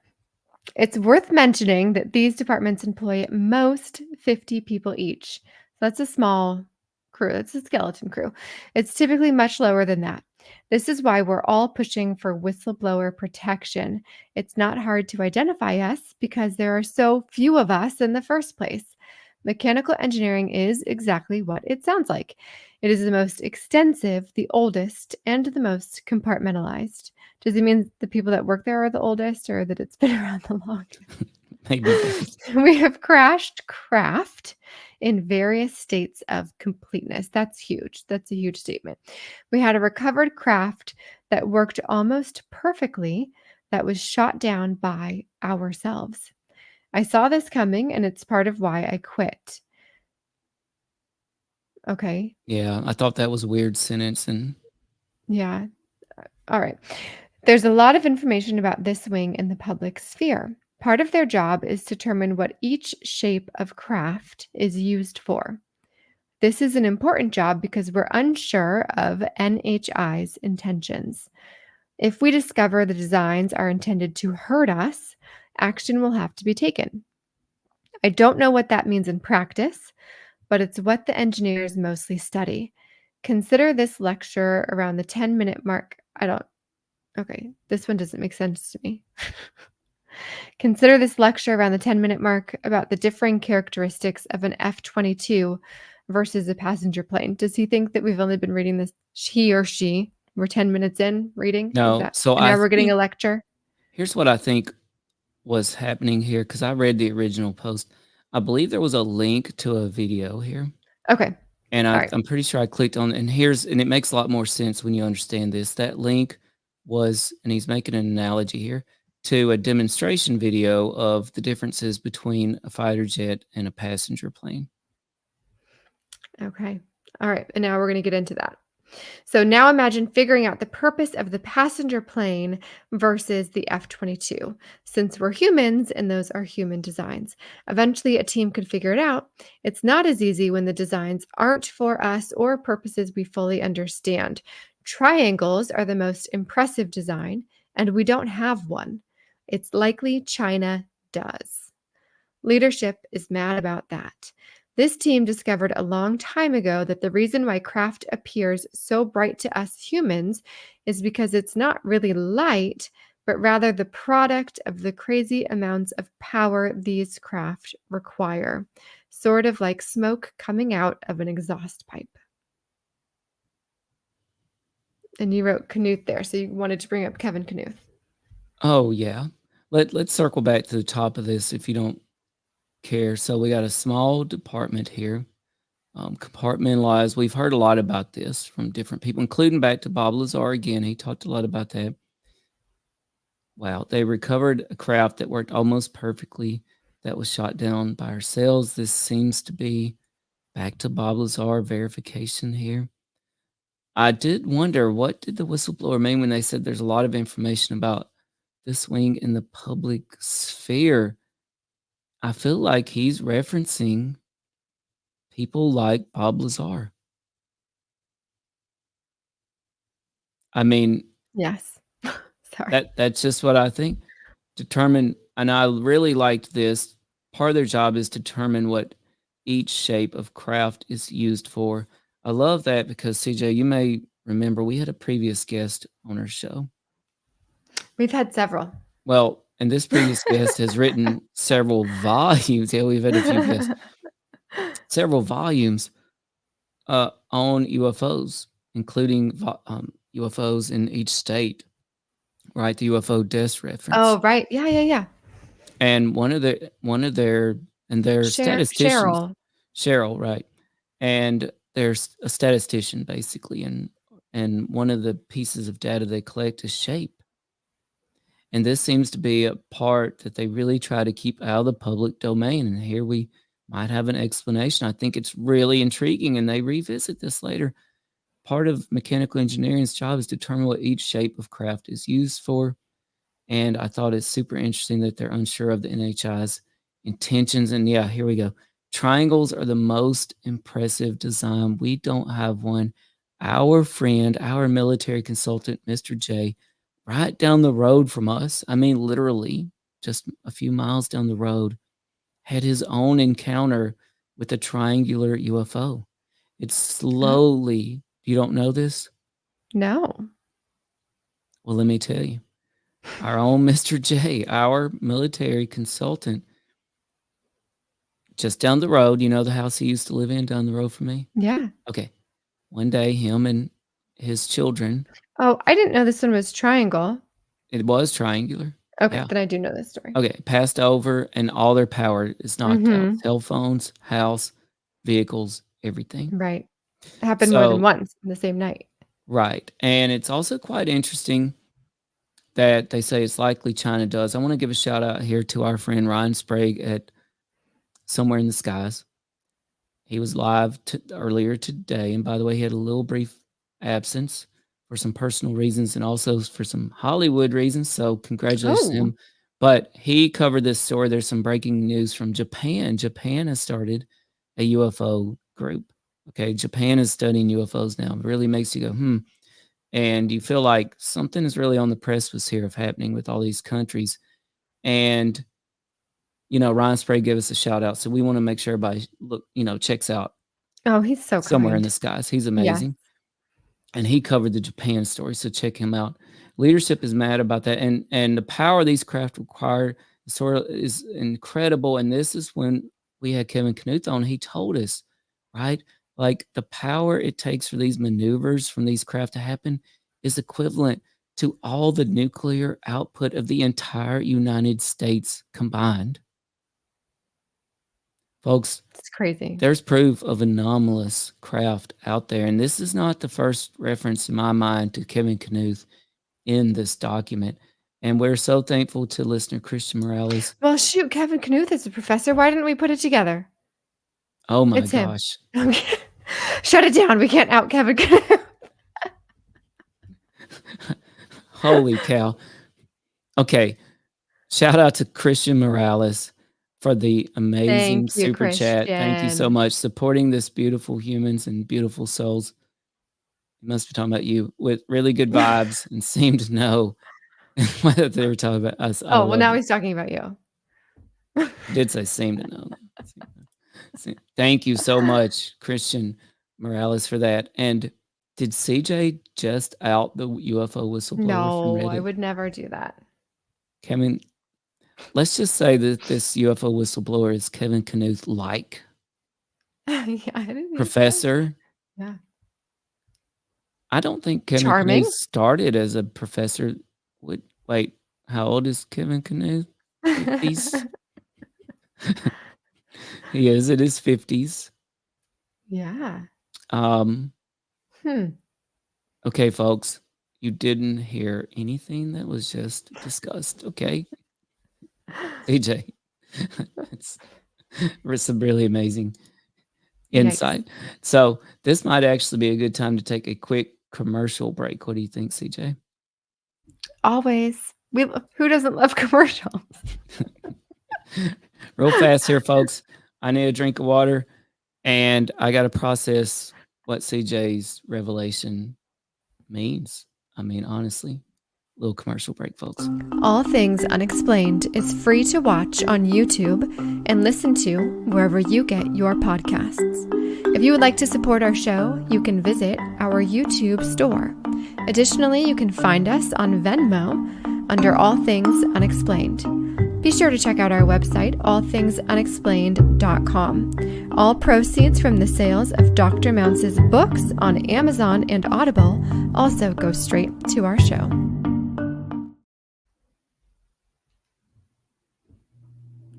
It's worth mentioning that these departments employ at most 50 people each. So that's a small crew. It's a skeleton crew. It's typically much lower than that. This is why we're all pushing for whistleblower protection. It's not hard to identify us because there are so few of us in the first place. Mechanical engineering is exactly what it sounds like. It is the most extensive, the oldest, and the most compartmentalized. Does it mean the people that work there are the oldest or that it's been around the longest? maybe both. We have crashed craft in various states of completeness. That's huge. That's a huge statement. We had a recovered craft that worked almost perfectly that was shot down by ourselves. I saw this coming, and it's part of why I quit. Okay. Yeah, I thought that was a weird sentence, and Yeah. All right. There's a lot of information about this wing in the public sphere. Part of their job is to determine what each shape of craft is used for. This is an important job because we're unsure of NHI's intentions. If we discover the designs are intended to hurt us, action will have to be taken. I don't know what that means in practice, but it's what the engineers mostly study. Consider this lecture around the 10-minute mark. Okay, this one doesn't make sense to me. Consider this lecture around the 10-minute mark about the differing characteristics of an F-22 versus a passenger plane. Does he think that we've only been reading this, he or she? We're 10 minutes in reading? No, so and now I we're getting think a lecture? here's what I think was happening here, because I read the original post. I believe there was a link to a video here. Okay. And All right. I'm pretty sure I clicked on, and it makes a lot more sense when you understand this. That link was, and he's making an analogy here, to a demonstration video of the differences between a fighter jet and a passenger plane. Okay. All right. And now we're going to get into that. So now imagine figuring out the purpose of the passenger plane versus the F-22. Since we're humans and those are human designs, eventually a team could figure it out. It's not as easy when the designs aren't for us or purposes we fully understand. Triangles are the most impressive design, and we don't have one. It's likely China does. Leadership is mad about that. This team discovered a long time ago that the reason why craft appears so bright to us humans is because it's not really light, but rather the product of the crazy amounts of power these craft require, sort of like smoke coming out of an exhaust pipe. And you wrote Knuth there, so you wanted to bring up Kevin Knuth. Oh, yeah. Let's circle back to the top of this if you don't care. So we got a small department here, compartmentalized. We've heard a lot about this from different people, including back to Bob Lazar again. He talked a lot about that. Wow, they recovered a craft that worked almost perfectly that was shot down by ourselves. This seems to be back to Bob Lazar verification here. I did wonder, what did the whistleblower mean when they said there's a lot of information about this wing in the public sphere? I feel like he's referencing people like Bob Lazar. I mean, Yes. Sorry. that's just what I think. Determine, and I really liked this. Part of their job is determine what each shape of craft is used for. I love that because, CJ, you may remember we had a previous guest on our show. We've had several. Well, and this previous guest has written several volumes. Yeah, we've had a few guests. Several volumes on UFOs, including UFOs in each state, right? The UFO desk reference. Oh, right. Yeah. And one of their statisticians, Cheryl, right? And there's a statistician basically, and one of the pieces of data they collect is shape. And this seems to be a part that they really try to keep out of the public domain. And here we might have an explanation. I think it's really intriguing, and they revisit this later. Part of mechanical engineering's job is to determine what each shape of craft is used for. And I thought it's super interesting that they're unsure of the NHI's intentions. And yeah, here we go. Triangles are the most impressive design. We don't have one. Our friend, our military consultant, Mr. J, right down the road from us, I mean, literally just a few miles down the road, had his own encounter with a triangular UFO. It's slowly, you don't know this? No. Well, let me tell you. Our own Mr. J, our military consultant, just down the road, you know the house he used to live in down the road from me? Yeah. Okay. One day, him and his children. Oh, I didn't know this one was triangle. It was triangular. Okay, Yeah. then I do know this story. Okay, passed over, and all their power is knocked out. Cell phones, house, vehicles, everything. Right. It happened more than once in the same night. Right. And it's also quite interesting that they say it's likely China does. I want to give a shout out here to our friend Ryan Sprague at Somewhere in the Skies. He was live earlier today. And by the way, he had a little brief absence for some personal reasons and also for some Hollywood reasons. So congratulations to him. But he covered this story. There's some breaking news from Japan. Japan has started a UFO group. Okay, Japan is studying UFOs now. It really makes you go, and you feel like something is really on the precipice here of happening with all these countries. And Ryan Spray gave us a shout out, so we want to make sure everybody checks out Oh, he's so Somewhere in kind. the Skies. He's Yes. amazing, and he covered the Japan story, so check him out. Leadership is mad about that, and the power these craft require is incredible. And this is when we had Kevin Knuth on. He told us, right, like the power it takes for these maneuvers from these craft to happen is equivalent to all the nuclear output of the entire United States combined. Folks, It's crazy. there's proof of anomalous craft out there, and this is not the first reference in my mind to Kevin Knuth in this document. And we're so thankful to listener Christian Morales. Well, shoot, Kevin Knuth is a professor. Why didn't we put it together? Oh my It's him. gosh. Shut it down. We can't out Kevin Knuth. Holy cow. Okay. Shout out to Christian Morales for the amazing Thank you, super chat. Thank you so Christian. much. Supporting this beautiful humans and beautiful souls. He must be talking about you with really good vibes and seemed to know whether they were talking about us. I Oh, well, love now it. he's talking about you. He did say seem to know. Thank you so much, Christian Morales, for that. And did CJ just out the UFO whistleblower from No, Reddit? I would never do that. Kevin, let's just say that this UFO whistleblower is Kevin Knuth like Yeah, I didn't think so. professor. Yeah. I don't think Kevin Charming. Knuth started as a professor. Wait, how old is Kevin Knuth? 50s? He is in his 50s. Yeah. Um, Hmm. okay, folks, you didn't hear anything that was just discussed, okay? CJ, it's some really amazing insight. So this might actually be a good time to take a quick commercial break. What do you think, CJ? Always. Who doesn't love commercials? Real fast here, folks. I need a drink of water, and I got to process what CJ's revelation means. I mean, honestly, little commercial break, folks. All Things Unexplained is free to watch on YouTube and listen to wherever you get your podcasts. If you would like to support our show, you can visit our YouTube store. Additionally, you can find us on Venmo under All Things Unexplained. Be sure to check out our website, allthingsunexplained.com. All proceeds from the sales of Dr. Mounce's books on Amazon and Audible also go straight to our show.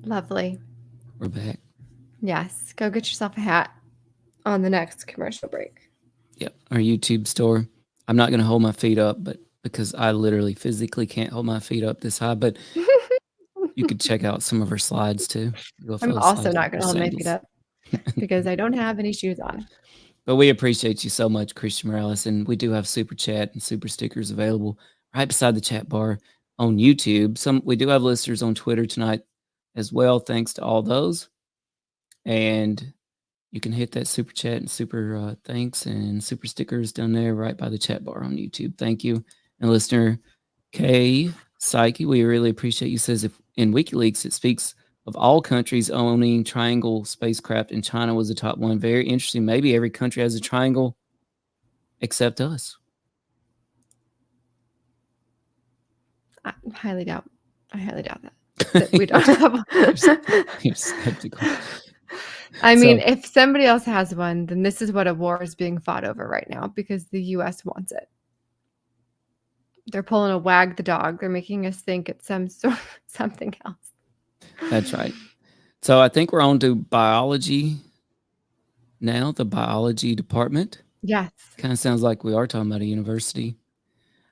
Lovely. We're back. Yes. Go get yourself a hat on the next commercial break. Yep, our YouTube store. I'm not going to hold my feet up, but because I literally physically can't hold my feet up this high, but you could check out some of her slides too. I'm also not going to hold my feet up because I don't have any shoes on. But we appreciate you so much, Christian Morales. And we do have super chat and super stickers available right beside the chat bar on YouTube. We do have listeners on Twitter tonight as well. Thanks to all those. And you can hit that super chat and super thanks and super stickers down there right by the chat bar on YouTube. Thank you. And listener K Psyche, we really appreciate you. Says if in WikiLeaks it speaks of all countries owning triangle spacecraft, and China was the top one. Very interesting. Maybe every country has a triangle except us. I highly doubt that we don't have. You're skeptical. I mean, if somebody else has one, then this is what a war is being fought over right now because the U.S. wants it. They're pulling a wag the dog. They're making us think it's something else. That's right. So I think we're on to biology now, the biology department. Yes. Kind of sounds like we are talking about a university.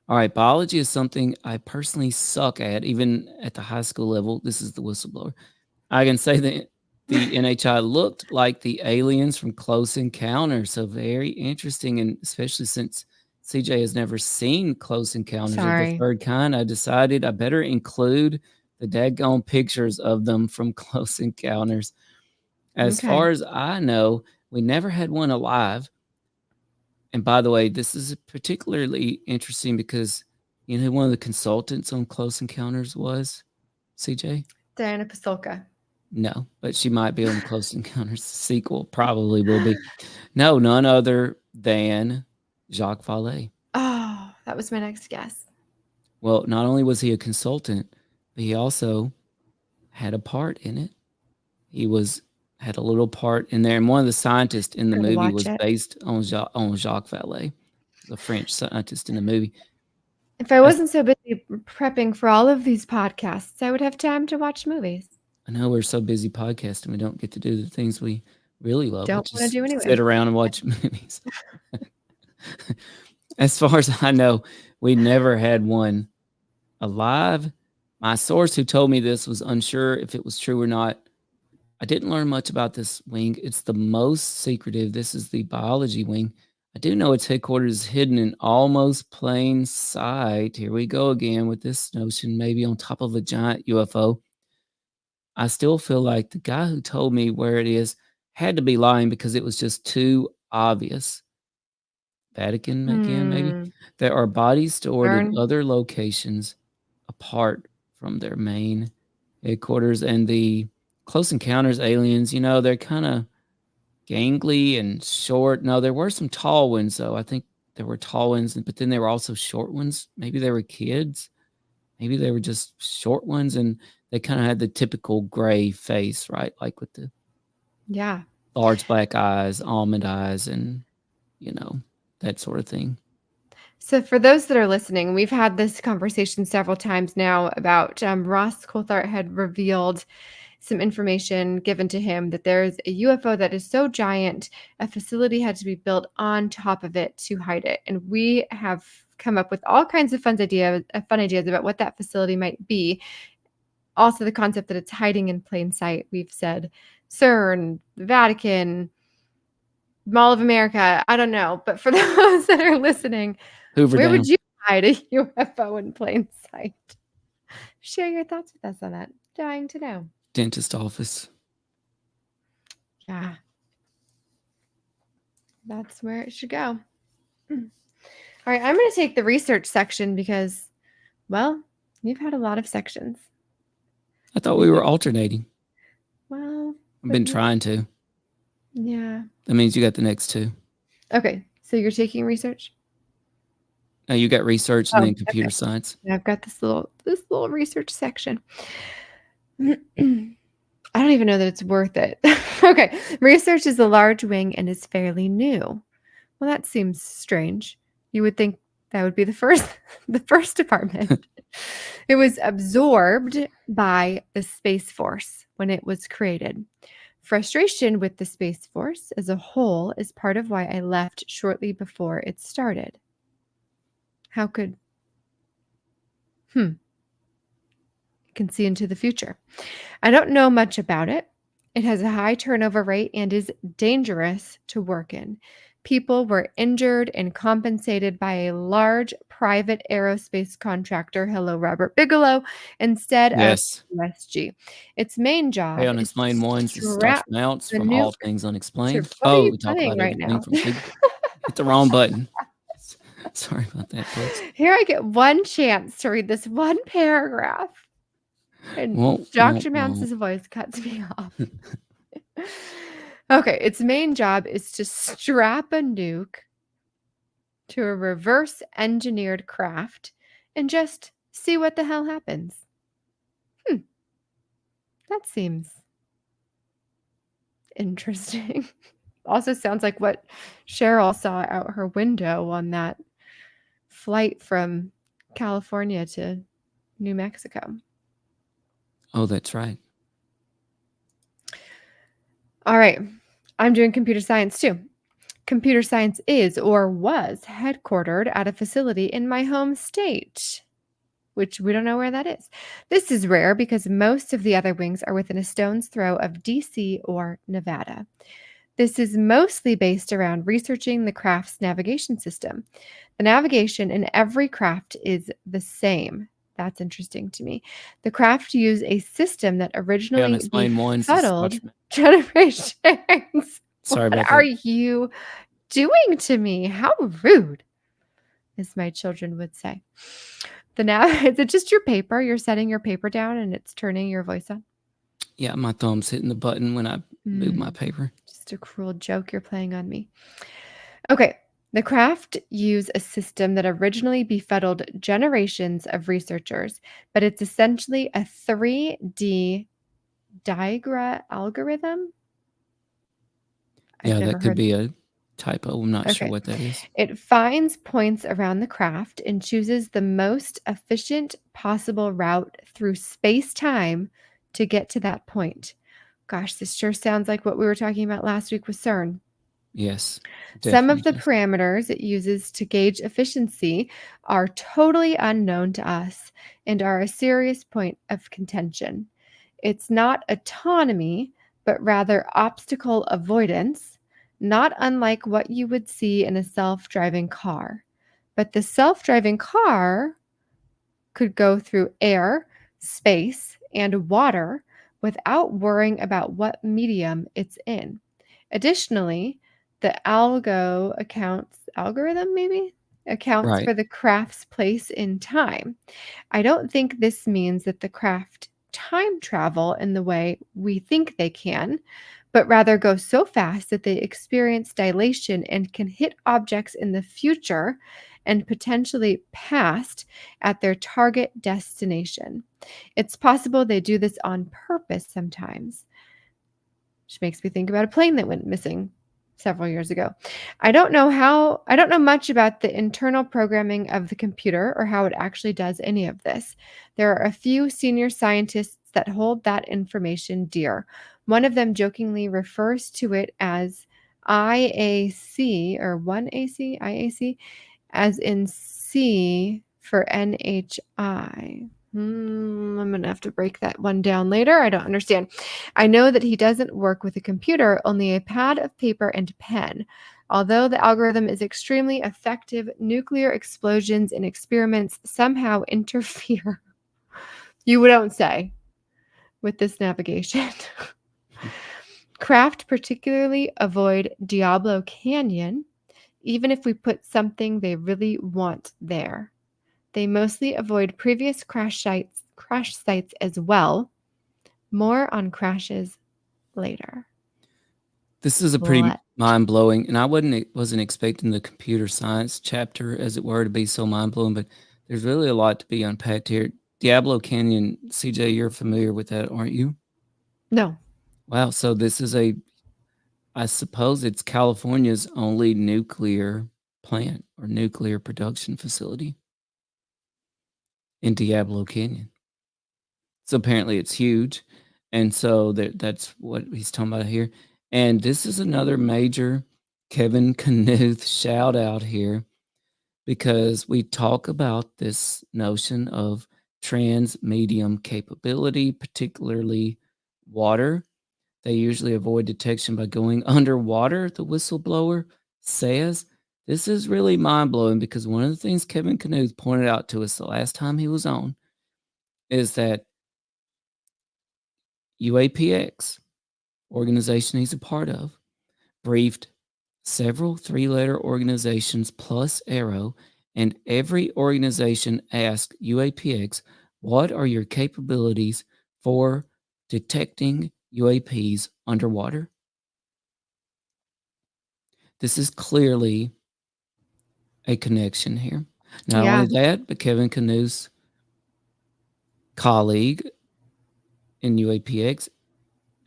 All right. Biology is something I personally suck at, even at the high school level. This is the whistleblower. I can say that the NHI looked like the aliens from Close Encounters. So very interesting. And especially since CJ has never seen Close Encounters of the Third Kind, I decided I better include the daggone pictures of them from Close Encounters. As far as I know, We never had one alive. And by the way, this is particularly interesting because you know who one of the consultants on Close Encounters was, CJ? Diana Pasulka. No, but she might be on Close Encounters sequel. Probably will be. No, none other than Jacques Vallée. Oh, that was my next guess. Well, not only was he a consultant, but he also had a part in it. He had a little part in there, and one of the scientists in the Gotta movie watch was it. based on Jacques Vallée, the French scientist in the movie. If I wasn't so busy prepping for all of these podcasts, I would have time to watch movies. I know we're so busy podcasting, we don't get to do the things we really love. Don't We wanna do anyway. sit around and watch movies. As far as I know, we never had one alive. My source who told me this was unsure if it was true or not. I didn't learn much about this wing. It's the most secretive. This is the biology wing. I do know its headquarters is hidden in almost plain sight. Here we go again with this notion, maybe on top of a giant UFO. I still feel like the guy who told me where it is had to be lying because it was just too obvious. Vatican again, maybe. There are bodies stored in other locations apart from their main headquarters, and the Close Encounters aliens, you know, they're kind of gangly and short. No, there were some tall ones, though. I think there were tall ones, but then there were also short ones. Maybe they were kids. Maybe they were just short ones, and they kind of had the typical gray face, right? Like with the large black eyes, almond eyes, and, you know, that sort of thing. So for those that are listening, we've had this conversation several times now about Ross Coulthart had revealed some information given to him that there's a UFO that is so giant, a facility had to be built on top of it to hide it. And we have come up with all kinds of fun ideas about what that facility might be. Also the concept that it's hiding in plain sight. We've said CERN, the Vatican, Mall of America. I don't know. But for those that are listening, where would you hide a UFO in plain sight? Share your thoughts with us on that. Dying to know. Dentist office. Yeah. That's where it should go. All right. I'm going to take the research section because, well, you've had a lot of sections. I thought we were alternating. Well, I've been trying to. Yeah. That means you got the next two. Okay. So you're taking research? No, you got research and then computer science. I've got this little research section. I don't even know that it's worth it. Okay. Research is a large wing and is fairly new. Well, that seems strange. You would think that would be the first department. It was absorbed by the Space Force when it was created. Frustration with the Space Force as a whole is part of why I left shortly before it started. How could... can see into the future. I don't know much about it. It has a high turnover rate and is dangerous to work in. People were injured and compensated by a large private aerospace contractor, hello Robert Bigelow, instead of USG. Its main job Hey, Unexplained Ones is Josh Mounts from All Things Unexplained. Oh, we talk about right now. Hit the wrong button. Sorry about that, folks. Here I get one chance to read this one paragraph. And Dr. Mounts' voice cuts me off. Okay, its main job is to strap a nuke to a reverse engineered craft and just see what the hell happens. That seems interesting. Also sounds like what Cheryl saw out her window on that flight from California to New Mexico. Oh, that's right. All right. I'm doing computer science too. Computer science is or was headquartered at a facility in my home state, which we don't know where that is. This is rare because most of the other wings are within a stone's throw of DC or Nevada. This is mostly based around researching the craft's navigation system. The navigation in every craft is the same. That's interesting to me. The craft used a system that originally befuddled generations Sorry What about are that. you doing to me? How rude, as my children would say. Is it just your paper? You're setting your paper down and it's turning your voice on? Yeah, my thumb's hitting the button when I move my paper. Just a cruel joke you're playing on me. Okay. The craft use a system that originally befuddled generations of researchers, but it's essentially a 3D algorithm. Yeah, I've never that could heard. be a typo. I'm not sure Okay. what that is. It finds points around the craft and chooses the most efficient possible route through space-time to get to that point. Gosh, this sure sounds like what we were talking about last week with CERN. Yes. Some of the Definitely. parameters it uses to gauge efficiency are totally unknown to us and are a serious point of contention. It's not autonomy, but rather obstacle avoidance, not unlike what you would see in a self-driving car. But the self-driving car could go through air, space, and water without worrying about what medium it's in. Additionally, the algorithm maybe accounts Right. for the craft's place in time. I don't think this means that the craft time travel in the way we think they can, but rather go so fast that they experience dilation and can hit objects in the future and potentially past at their target destination. It's possible they do this on purpose sometimes, which makes me think about a plane that went missing several years ago. I don't know much about the internal programming of the computer or how it actually does any of this. There are a few senior scientists that hold that information dear. One of them jokingly refers to it as IAC or 1AC, IAC, as in C for NHI. I'm going to have to break that one down later. I don't understand. I know that he doesn't work with a computer, only a pad of paper and pen. Although the algorithm is extremely effective, nuclear explosions in experiments somehow interfere, you don't say, with this navigation. Craft particularly avoid Diablo Canyon, even if we put something they really want there. They mostly avoid previous crash sites as well. More on crashes later. This is a pretty mind-blowing, and I wasn't expecting the computer science chapter, as it were, to be so mind-blowing, but there's really a lot to be unpacked here. Diablo Canyon, CJ, you're familiar with that, aren't you? No. Wow, so this is I suppose it's California's only nuclear plant or nuclear production facility in Diablo Canyon. So apparently it's huge, and so that's what he's talking about here. And this is another major Kevin Knuth shout out here, because we talk about this notion of trans-medium capability, particularly water. They usually avoid detection by going underwater, the whistleblower says. This is really mind-blowing, because one of the things Kevin Knuth pointed out to us the last time he was on is that UAPX, organization he's a part of, briefed several three-letter organizations plus Arrow, and every organization asked UAPX, what are your capabilities for detecting UAPs underwater? This is clearly a connection here. Not only that, but Kevin Knuth's colleague in UAPX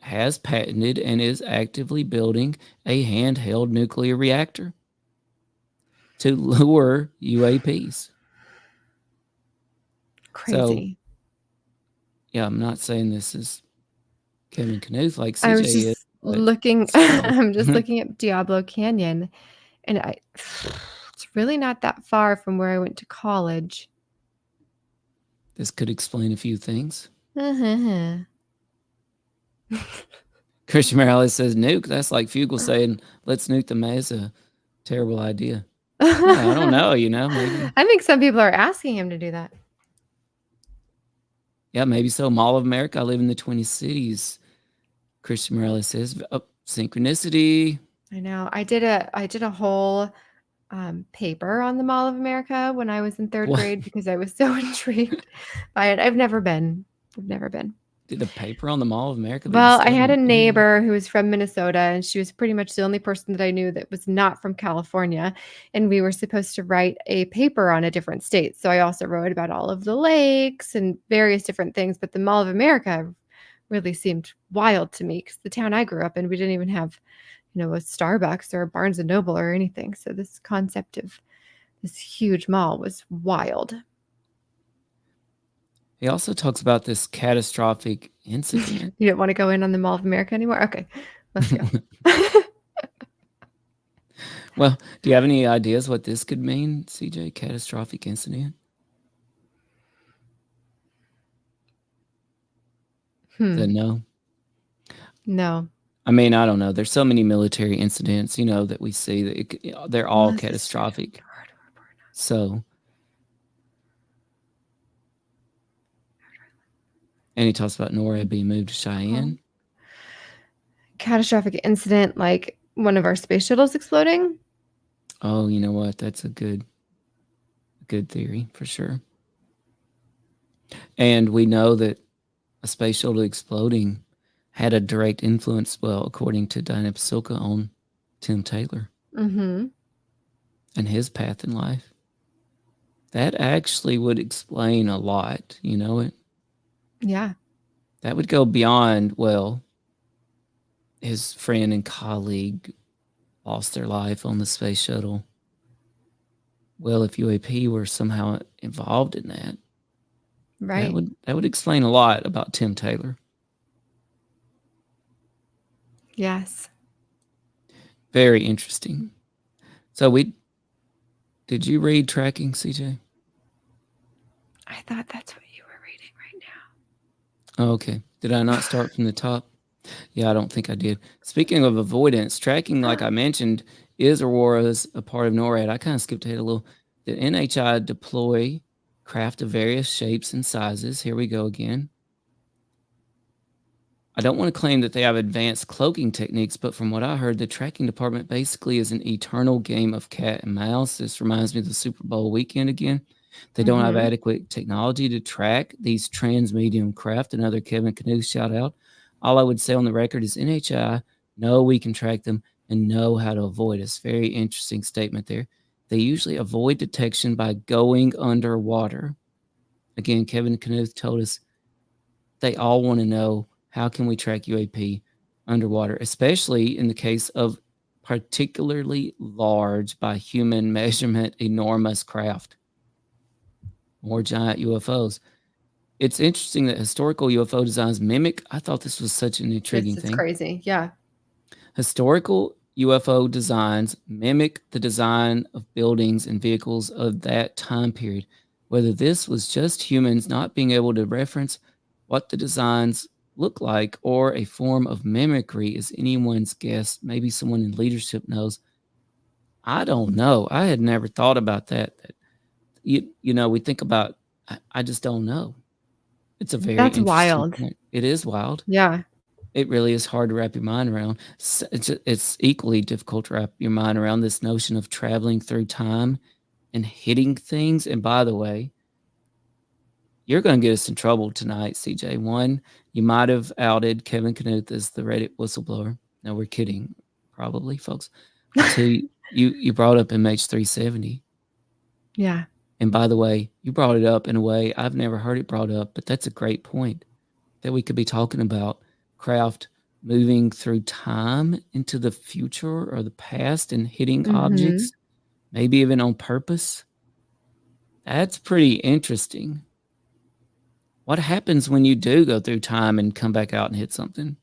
has patented and is actively building a handheld nuclear reactor to lure UAPs. Crazy. So, yeah, I'm not saying this is Kevin Knuth like I CJ was just is, but looking still. I'm just looking at Diablo Canyon, and it's really not that far from where I went to college. This could explain a few things. Christian Morales says, nuke. That's like Fugel saying, let's nuke the Mesa. Terrible idea. Yeah, I don't know, maybe. I think some people are asking him to do that. Yeah, maybe so. Mall of America. I live in the Twin Cities. Christian Morales says, synchronicity. I know. I did a whole paper on the Mall of America when I was in third What? grade because I was so intrigued by it. I've never been. Did a paper on the Mall of America that you Well, I still had a haven't been? neighbor who was from Minnesota, and she was pretty much the only person that I knew that was not from California. And we were supposed to write a paper on a different state. So I also wrote about all of the lakes and various different things. But the Mall of America really seemed wild to me because the town I grew up in, we didn't even have, a Starbucks or a Barnes and Noble or anything. So this concept of this huge mall was wild. He also talks about this catastrophic incident. You don't want to go in on the Mall of America anymore? Okay, let's go. Well, do you have any ideas what this could mean, CJ? Catastrophic incident? No? No. I mean, I don't know. There's so many military incidents, that we see that they're all catastrophic. So, and he talks about NORAD being moved to Cheyenne. Catastrophic incident, like one of our space shuttles exploding. Oh, you know what? That's a good theory for sure. And we know that a space shuttle exploding had a direct influence, well, according to Diana Pasulka, on Tim Taylor and his path in life. That actually would explain a lot, it? Yeah. That would go beyond, well, his friend and colleague lost their life on the space shuttle. Well, if UAP were somehow involved in that, right, that would explain a lot about Tim Taylor. Yes. Very interesting. So did you read Tracking, CJ? I thought that's what you were reading right now. Oh, okay. Did I not start from the top? Yeah, I don't think I did. Speaking of avoidance, Tracking, like I mentioned, is or was a part of NORAD. I kind of skipped ahead a little. The NHI deploy craft of various shapes and sizes. Here we go again. I don't want to claim that they have advanced cloaking techniques, but from what I heard, the tracking department basically is an eternal game of cat and mouse. This reminds me of the Super Bowl weekend again. They don't have adequate technology to track these trans-medium craft. Another Kevin Knuth shout out. All I would say on the record is NHI know we can track them and know how to avoid us. Very interesting statement there. They usually avoid detection by going underwater. Again, Kevin Knuth told us they all want to know, how can we track UAP underwater, especially in the case of particularly large by human measurement, enormous craft or giant UFOs. It's interesting that historical UFO designs mimic. I thought this was such an intriguing thing. It's crazy. Yeah. Historical UFO designs mimic the design of buildings and vehicles of that time period. Whether this was just humans not being able to reference what the designs look like or a form of mimicry is anyone's guess. Maybe someone in leadership knows. I don't know. I had never thought about that. We think about, I just don't know. It's a very That's interesting wild. point. It is wild. Yeah. It really is hard to wrap your mind around. It's equally difficult to wrap your mind around this notion of traveling through time and hitting things. And by the way, you're going to get us in trouble tonight, CJ. One, you might have outed Kevin Knuth as the Reddit whistleblower. No, we're kidding, probably, folks. Two, you brought up MH370. Yeah. And by the way, you brought it up in a way I've never heard it brought up, but that's a great point, that we could be talking about craft moving through time into the future or the past and hitting objects, maybe even on purpose. That's pretty interesting. What happens when you do go through time and come back out and hit something?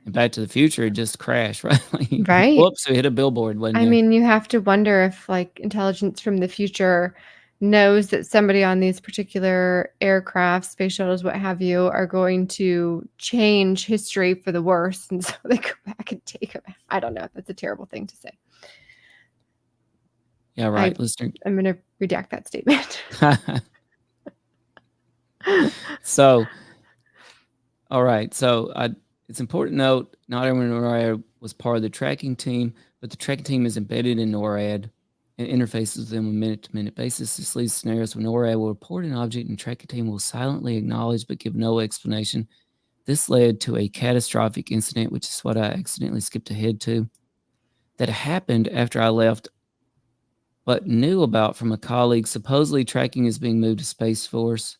And Back to the Future, it just crashed, right? Right. Whoops, we hit a billboard. I mean, you have to wonder if intelligence from the future knows that somebody on these particular aircraft, space shuttles, what have you, are going to change history for the worse. And so they go back and take them. I don't know. That's a terrible thing to say. Yeah, right, listener. I'm going to redact that statement. So, all right. So It's important to note not everyone in NORAD was part of the tracking team, but the tracking team is embedded in NORAD and interfaces with them on a minute-to-minute basis. This leads to scenarios where NORAD will report an object and the tracking team will silently acknowledge but give no explanation. This led to a catastrophic incident, which is what I accidentally skipped ahead to, that happened after I left, but knew about from a colleague. Supposedly, tracking is being moved to Space Force.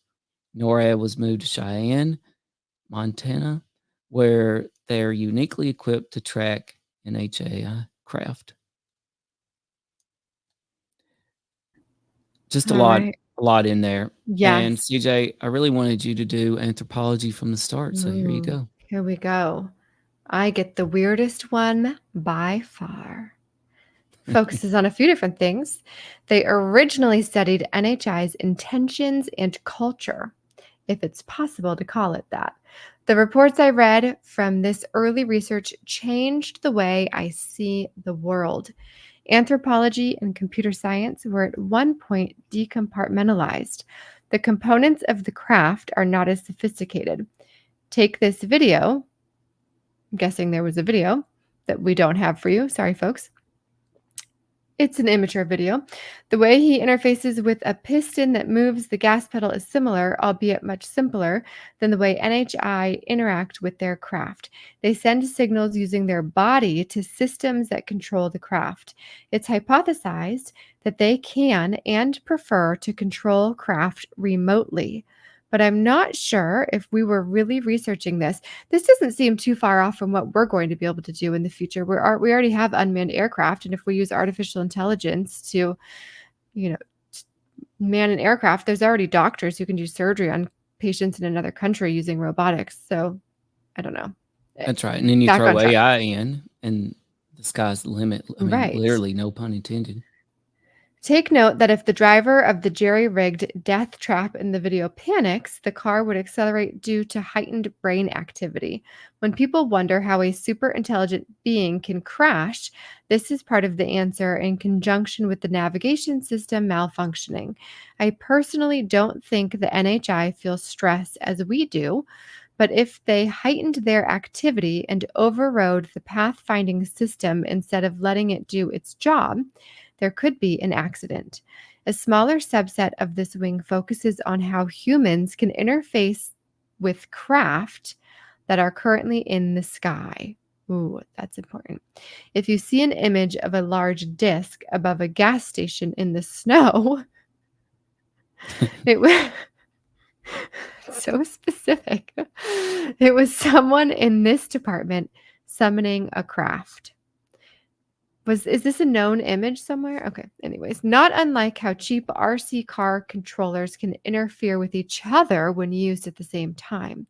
NORAD was moved to Cheyenne, Montana, where they're uniquely equipped to track an HAI craft. Just a lot in there. Yes. And CJ, I really wanted you to do anthropology from the start, so here you go. Here we go. I get the weirdest one by far. Focuses on a few different things. They originally studied NHI's intentions and culture, if it's possible to call it that. The reports I read from this early research changed the way I see the world. Anthropology and computer science were at one point decompartmentalized. The components of the craft are not as sophisticated. Take this video. I'm guessing there was a video that we don't have for you. Sorry, folks. It's an immature video. The way he interfaces with a piston that moves the gas pedal is similar, albeit much simpler, than the way NHI interact with their craft. They send signals using their body to systems that control the craft. It's hypothesized that they can and prefer to control craft remotely. But I'm not sure if we were really researching this. This doesn't seem too far off from what we're going to be able to do in the future. We already have unmanned aircraft, and if we use artificial intelligence to, man an aircraft, there's already doctors who can do surgery on patients in another country using robotics. So I don't know. That's right. And then you throw AI in, and the sky's the limit. I mean, Right. Literally, no pun intended. Take note that if the driver of the jerry-rigged death trap in the video panics, the car would accelerate due to heightened brain activity. When people wonder how a super intelligent being can crash, this is part of the answer in conjunction with the navigation system malfunctioning. I personally don't think the NHI feels stress as we do, but if they heightened their activity and overrode the pathfinding system instead of letting it do its job, there could be an accident. A smaller subset of this wing focuses on how humans can interface with craft that are currently in the sky. Ooh, that's important. If you see an image of a large disc above a gas station in the snow, it was so specific. It was someone in this department summoning a craft. Is this a known image somewhere? Okay. Anyways, not unlike how cheap RC car controllers can interfere with each other when used at the same time.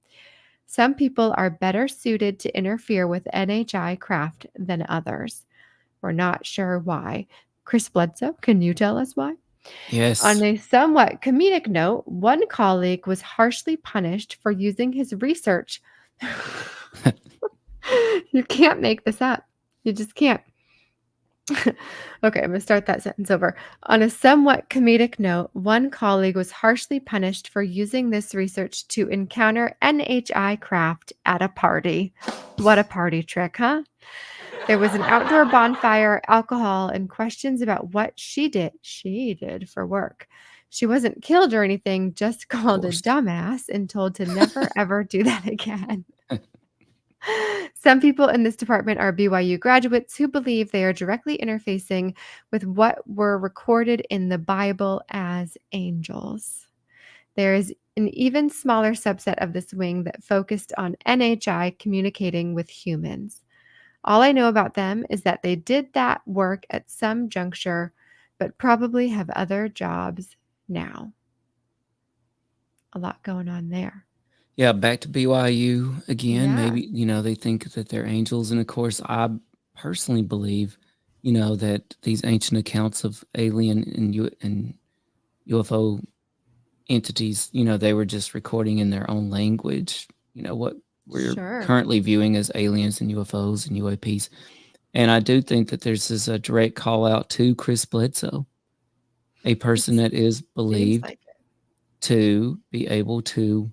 Some people are better suited to interfere with NHI craft than others. We're not sure why. Chris Bledsoe, can you tell us why? Yes. On a somewhat comedic note, one colleague was harshly punished for using his research. You can't make this up. You just can't. Okay, I'm going to start that sentence over. On a somewhat comedic note, one colleague was harshly punished for using this research to encounter NHI craft at a party. What a party trick, huh? There was an outdoor bonfire, alcohol, and questions about what she did for work. She wasn't killed or anything, just called a dumbass and told to never, ever do that again. Some people in this department are BYU graduates who believe they are directly interfacing with what were recorded in the Bible as angels. There is an even smaller subset of this wing that focused on NHI communicating with humans. All I know about them is that they did that work at some juncture, but probably have other jobs now. A lot going on there. Yeah, back to BYU again. Yeah. Maybe, they think that they're angels. And of course, I personally believe, that these ancient accounts of alien and UFO entities, they were just recording in their own language, what we're currently viewing as aliens and UFOs and UAPs. And I do think that there's this direct call out to Chris Bledsoe, a person that is believed to be able to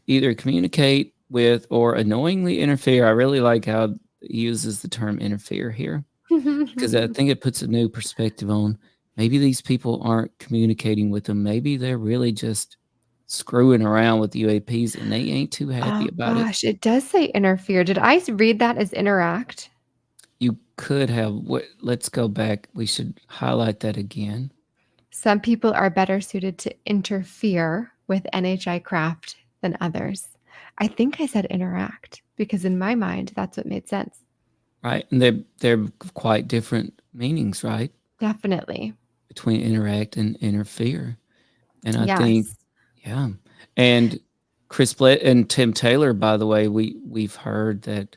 either communicate with or annoyingly interfere. I really like how he uses the term interfere here, because I think it puts a new perspective on maybe these people aren't communicating with them. Maybe they're really just screwing around with UAPs and they ain't too happy Oh about it. gosh, it does say interfere. Did I read that as interact? You could have, let's go back. We should highlight that again. Some people are better suited to interfere with NHI craft than others. I think I said interact because in my mind, that's what made sense. Right. And they're quite different meanings, right? Definitely. Between interact and interfere. And I Yes. think, yeah. And and Tim Taylor, by the way, we've heard that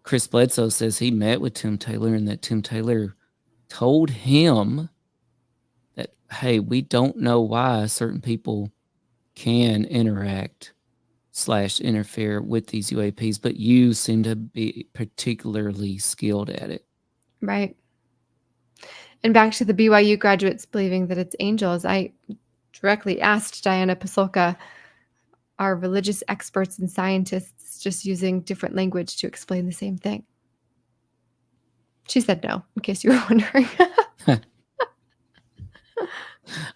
Chris Bledsoe says he met with Tim Taylor and that Tim Taylor told him that, hey, we don't know why certain people can interact / interfere with these UAPs, but you seem to be particularly skilled at it. Right. And back to the BYU graduates believing that it's angels, I directly asked Diana Pasulka, are religious experts and scientists just using different language to explain the same thing? She said no, in case you were wondering.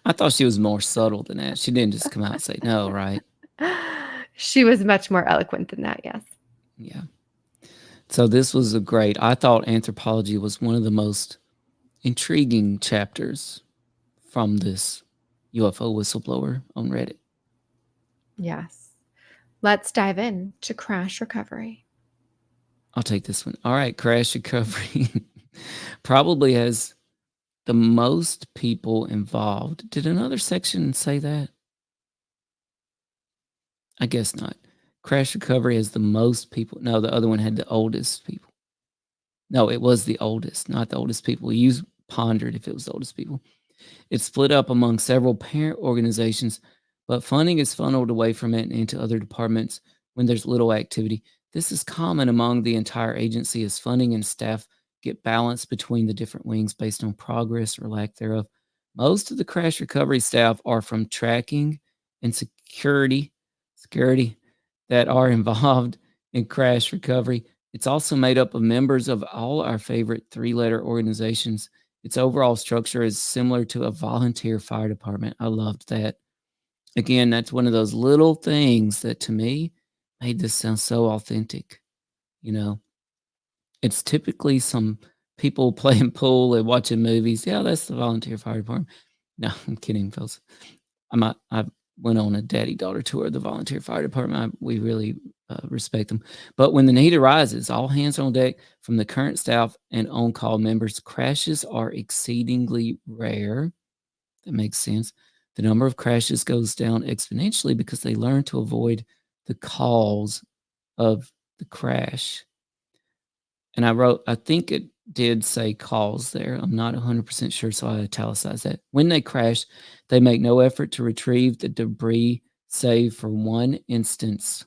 I thought she was more subtle than that. She didn't just come out and say no, right? She was much more eloquent than that, yes. Yeah. So this was I thought anthropology was one of the most intriguing chapters from this UFO whistleblower on Reddit. Yes. Let's dive in to crash recovery. I'll take this one. All right, crash recovery probably has the most people involved. Did another section say that? I guess not. Crash recovery has the most people. No, the other one had the oldest people. No, it was the oldest, not the oldest people. You pondered if it was the oldest people. It's split up among several parent organizations, but funding is funneled away from it and into other departments when there's little activity. This is common among the entire agency as funding and staff get balanced between the different wings based on progress or lack thereof. Most of the crash recovery staff are from tracking and security that are involved in crash recovery. It's also made up of members of all our favorite 3-letter organizations. Its overall structure is similar to a volunteer fire department. I loved that. Again, that's one of those little things that to me made this sound so authentic. You know, it's typically some people playing pool and watching movies. Yeah, that's the volunteer fire department. No, I'm kidding, folks. I went on a daddy-daughter tour of the volunteer fire department. We really respect them. But when the need arises, all hands on deck from the current staff and on-call members. Crashes are exceedingly rare. That makes sense. The number of crashes goes down exponentially because they learn to avoid the cause of the crash. And I think it did say cause there. I'm not 100% sure, so I italicized that. When they crash, they make no effort to retrieve the debris, save for one instance.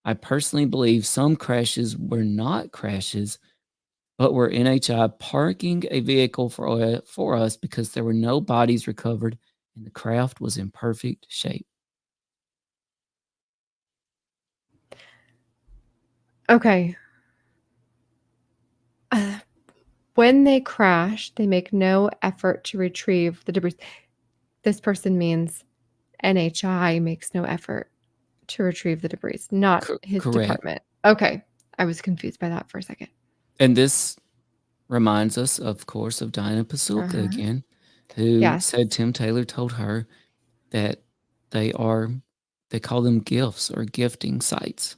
I personally believe some crashes were not crashes, but were NHI parking a vehicle for us because there were no bodies recovered and the craft was in perfect shape. Okay. When they crash, they make no effort to retrieve the debris. This person means NHI makes no effort to retrieve the debris, not his correct. department. Okay. I was confused by that for a second. And this reminds us, of course, of Diana Pasulka again, who said Tim Taylor told her that they call them gifts or gifting sites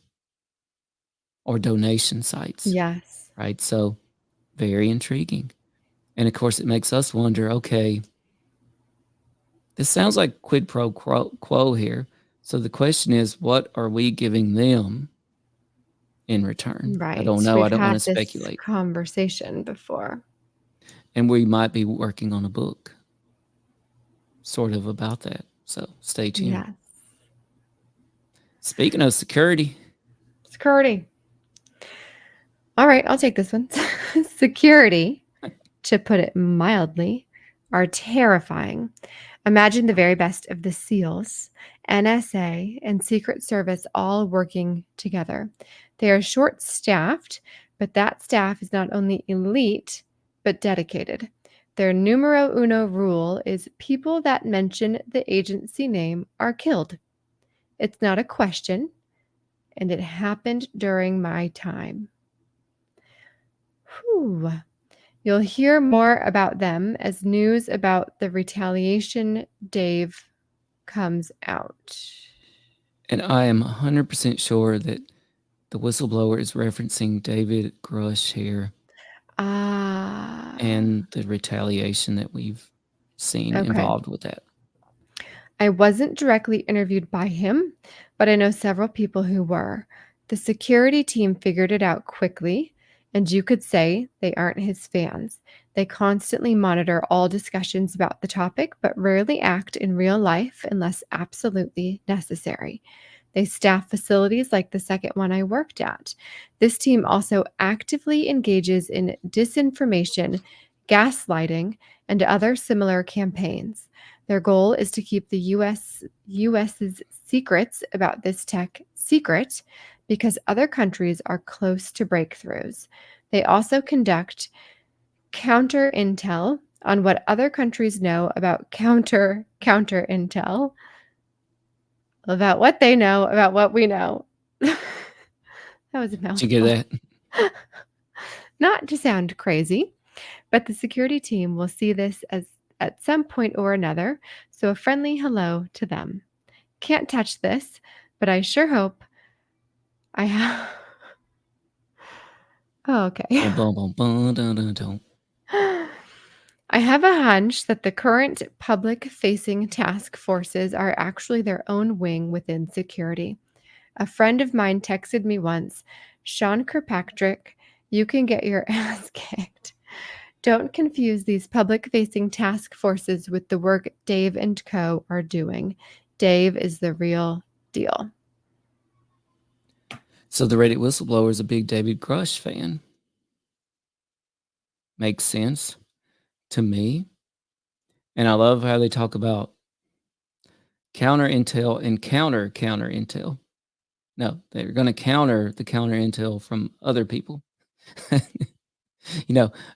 or donation sites. Yes. Right. So very intriguing. And of course, it makes us wonder, okay, this sounds like quid pro quo here. So the question is, what are we giving them in return? Right. I don't know. I don't want to We've had speculate. this conversation before. And we might be working on a book sort of about that. So stay tuned. Yes. Speaking of security. All right, I'll take this one. Security, to put it mildly, are terrifying. Imagine the very best of the SEALs, NSA, and Secret Service all working together. They are short staffed, but that staff is not only elite, but dedicated. Their numero uno rule is people that mention the agency name are killed. It's not a question, and it happened during my time. Whew. You'll hear more about them as news about the retaliation Dave comes out. And I am 100% sure that the whistleblower is referencing David Grush here and the retaliation that we've seen involved with that. I wasn't directly interviewed by him, but I know several people who were. The security team figured it out quickly, and you could say they aren't his fans. They constantly monitor all discussions about the topic, but rarely act in real life unless absolutely necessary. They staff facilities like the second one I worked at. This team also actively engages in disinformation, gaslighting, and other similar campaigns. Their goal is to keep the US's secrets about this tech secret because other countries are close to breakthroughs. They also conduct counter intel on what other countries know about counter intel, about what they know about what we know. That was a mouthful. Did you get that? Not to sound crazy, but the security team will see this as at some point or another, so a friendly hello to them. Can't touch this, but I sure hope I have. Oh, okay. I have a hunch that the current public-facing task forces are actually their own wing within security. A friend of mine texted me once, Sean Kirkpatrick, you can get your ass kicked. Don't confuse these public-facing task forces with the work Dave and co. are doing. Dave is the real deal. So the Reddit whistleblower is a big David Grush fan. Makes sense to me. And I love how they talk about counter intel and counter intel. No, they're going to counter the counter intel from other people.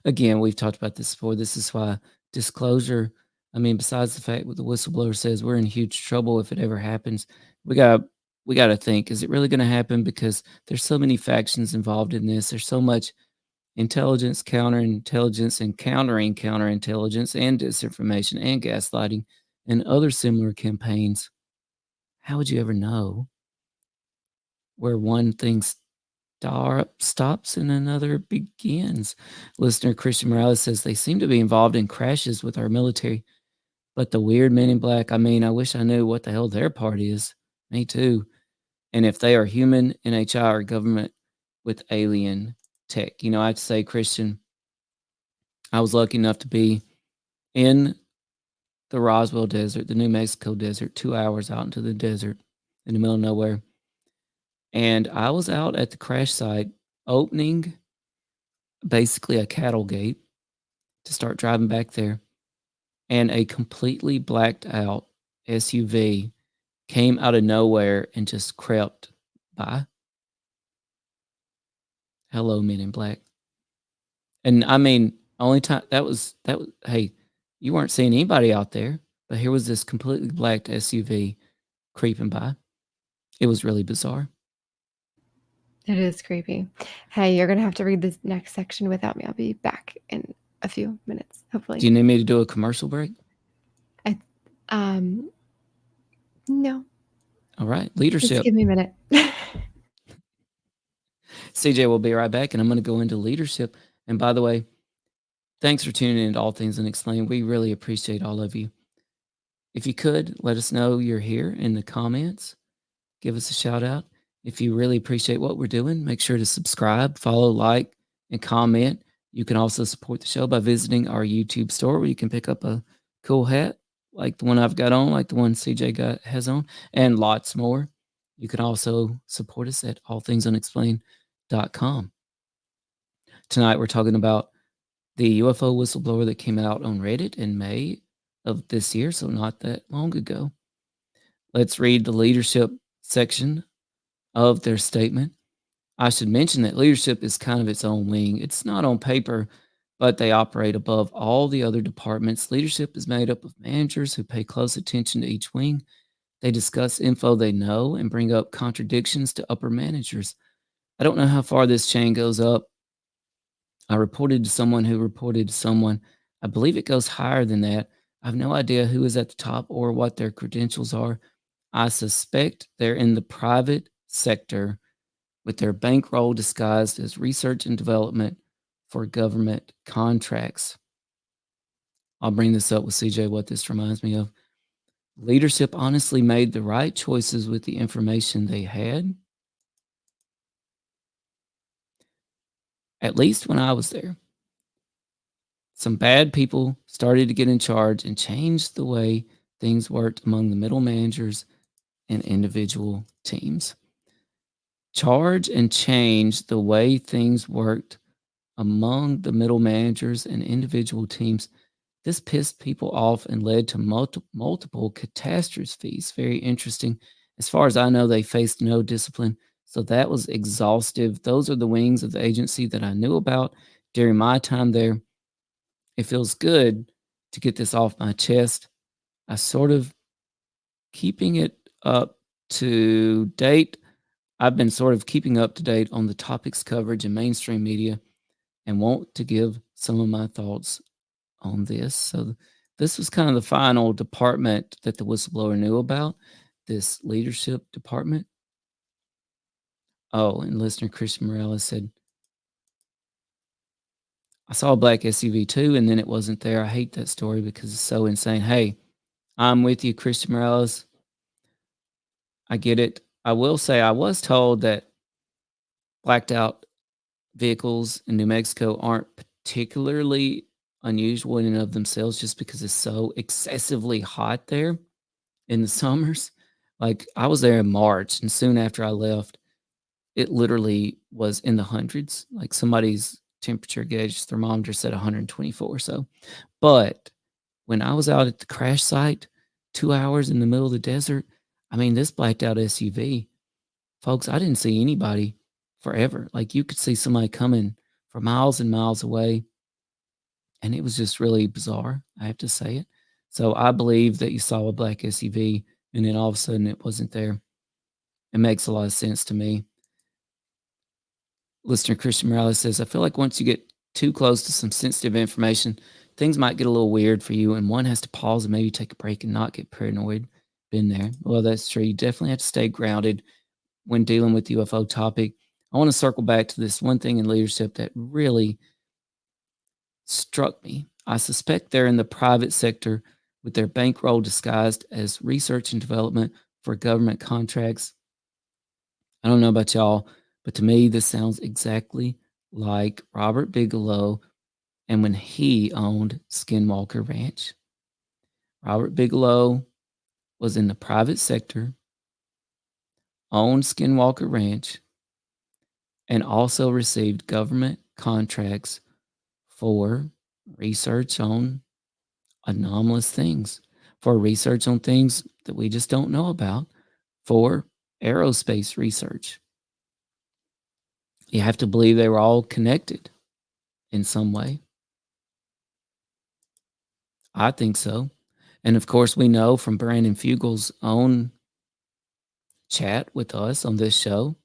Again, we've talked about this before. This is why disclosure, besides the fact what the whistleblower says, we're in huge trouble if it ever happens. We got to think, is it really going to happen? Because there's so many factions involved in this. There's so much intelligence, counterintelligence, and countering counterintelligence and disinformation and gaslighting and other similar campaigns. How would you ever know where one thing stops and another begins? Listener Christian Morales says they seem to be involved in crashes with our military, but the weird men in black, I wish I knew what the hell their part is. Me too. And if they are human, NHI, or government with alien tech. I have to say, Christian, I was lucky enough to be in the Roswell desert, the New Mexico desert, 2 hours out into the desert in the middle of nowhere. And I was out at the crash site opening basically a cattle gate to start driving back there. And a completely blacked out SUV came out of nowhere and just crept by. Hello, men in black. And only time that was, hey, you weren't seeing anybody out there, but here was this completely blacked SUV creeping by. It was really bizarre. It is creepy. Hey, you're going to have to read this next section without me. I'll be back in a few minutes, hopefully. Do you need me to do a commercial break? No. All right. Leadership. Just give me a minute. CJ will be right back, and I'm going to go into leadership. And by the way, thanks for tuning in to All Things Unexplained. We really appreciate all of you. If you could, let us know you're here in the comments. Give us a shout out. If you really appreciate what we're doing, make sure to subscribe, follow, like, and comment. You can also support the show by visiting our YouTube store where you can pick up a cool hat like the one I've got on, like the one CJ has on, and lots more. You can also support us at allthingsunexplained.com. Tonight we're talking about the UFO whistleblower that came out on Reddit in May of this year, so not that long ago. Let's read the leadership section of their statement. I should mention that leadership is kind of its own wing. It's not on paper, but they operate above all the other departments. Leadership is made up of managers who pay close attention to each wing. They discuss info they know and bring up contradictions to upper managers. I don't know how far this chain goes up. I reported to someone who reported to someone. I believe it goes higher than that. I have no idea who is at the top or what their credentials are. I suspect they're in the private sector with their bankroll disguised as research and development for government contracts. I'll bring this up with CJ, what this reminds me of. Leadership honestly made the right choices with the information they had. At least when I was there. Some bad people started to get in charge and changed the way things worked among the middle managers and individual teams. Charge and change the way things worked among the middle managers and individual teams. This pissed people off and led to multiple catastrophes. Very interesting. As far as I know, they faced no discipline. So that was exhaustive. Those are the wings of the agency that I knew about during my time there. It feels good to get this off my chest. I sort of keeping it up to date. I've been sort of keeping up to date on the topics coverage in mainstream media and want to give some of my thoughts on this. So this was kind of the final department that the whistleblower knew about, this leadership department. Oh, and listener Christian Morales said, I saw a black SUV too, and then it wasn't there. I hate that story because it's so insane. Hey, I'm with you, Christian Morales. I get it. I will say I was told that blacked out vehicles in New Mexico aren't particularly unusual in and of themselves just because it's so excessively hot there in the summers. Like I was there in March, and soon after I left, it literally was in the hundreds. Like somebody's temperature gauge thermometer said 124 so. But when I was out at the crash site, 2 hours in the middle of the desert, I mean, this blacked out SUV, folks, I didn't see anybody forever. Like you could see somebody coming from miles and miles away. And it was just really bizarre, I have to say it. So I believe that you saw a black SUV and then all of a sudden it wasn't there. It makes a lot of sense to me. Listener Christian Morales says, I feel like once you get too close to some sensitive information, things might get a little weird for you and one has to pause and maybe take a break and not get paranoid. Been there. Well, that's true. You definitely have to stay grounded when dealing with the UFO topic. I want to circle back to this one thing in leadership that really struck me. I suspect they're in the private sector with their bankroll disguised as research and development for government contracts. I don't know about y'all, but to me, this sounds exactly like Robert Bigelow and when he owned Skinwalker Ranch. Robert Bigelow was in the private sector, owned Skinwalker Ranch, and also received government contracts for research on anomalous things, for research on things that we just don't know about, for aerospace research. You have to believe they were all connected in some way. I think so. And of course, we know from Brandon Fugel's own chat with us on this show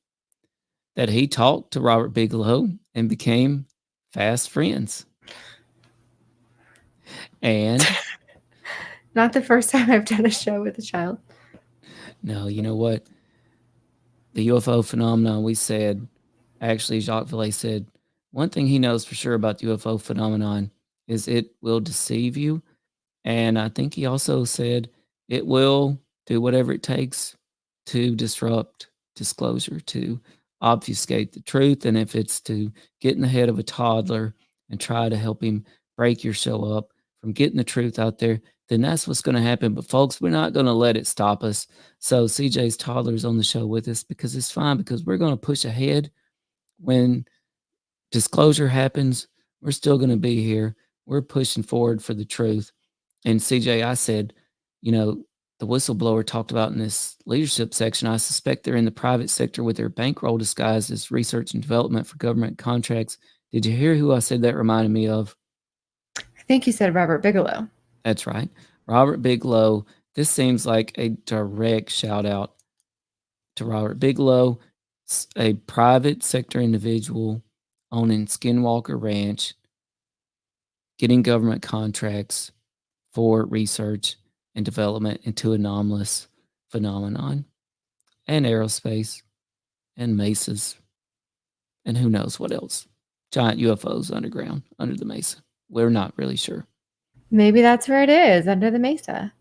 that he talked to Robert Bigelow and became fast friends. And Not the first time I've done a show with a child. no, you know what? The UFO phenomenon, we said, actually, Jacques Vallée said, one thing he knows for sure about the UFO phenomenon is it will deceive you. And I think he also said it will do whatever it takes to disrupt disclosure, to obfuscate the truth. And if it's to get in the head of a toddler and try to help him break your show up from getting the truth out there, then that's what's going to happen. But folks, we're not going to let it stop us. So CJ's toddler's on the show with us because it's fine, because we're going to push ahead when disclosure happens, We're still going to be here. We're pushing forward for the truth. And CJ, I said, the whistleblower talked about in this leadership section, I suspect they're in the private sector with their bankroll disguised as research and development for government contracts. Did you hear who I said that reminded me of? I think you said Robert Bigelow. That's right. Robert Bigelow. This seems like a direct shout out to Robert Bigelow, a private sector individual owning Skinwalker Ranch, getting government contracts for research and development into anomalous phenomenon and aerospace and mesas and who knows what else. Giant UFOs underground, under the mesa. We're not really sure. Maybe that's where it is, under the mesa.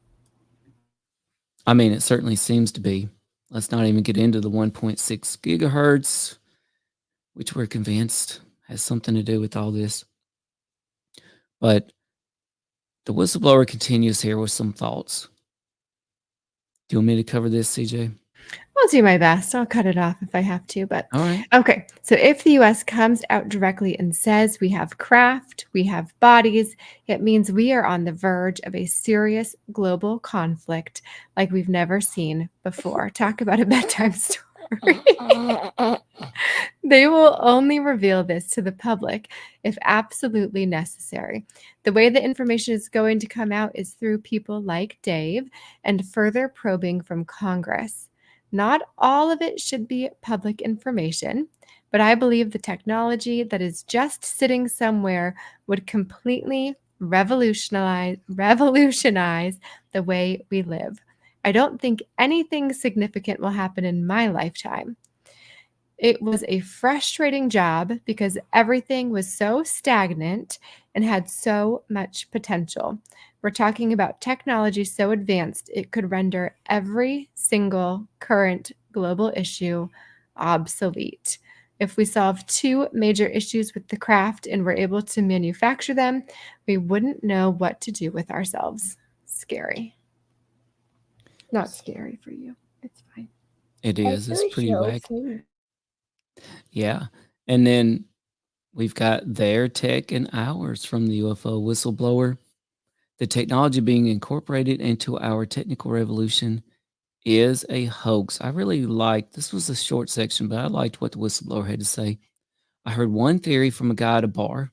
I mean, it certainly seems to be. Let's not even get into the 1.6 gigahertz, which we're convinced has something to do with all this. But the whistleblower continues here with some thoughts. Do you want me to cover this, CJ? I'll do my best. I'll cut it off if I have to, but all right. Okay. So if the U.S. comes out directly and says we have craft, we have bodies, it means we are on the verge of a serious global conflict like we've never seen before. Talk about a bedtime story. They will only reveal this to the public if absolutely necessary. The way the information is going to come out is through people like Dave and further probing from Congress. Not all of it should be public information, but I believe the technology that is just sitting somewhere would completely revolutionize the way we live. I don't think anything significant will happen in my lifetime. It was a frustrating job because everything was so stagnant and had so much potential. We're talking about technology so advanced it could render every single current global issue obsolete. If we solve two major issues with the craft and were able to manufacture them, we wouldn't know what to do with ourselves. Scary. Not scary for you. It's fine. It is. It's pretty wacky. Yeah. And then we've got their tech and ours from the UFO whistleblower. The technology being incorporated into our technical revolution is a hoax. I really liked, this was a short section, but I liked what the whistleblower had to say. I heard one theory from a guy at a bar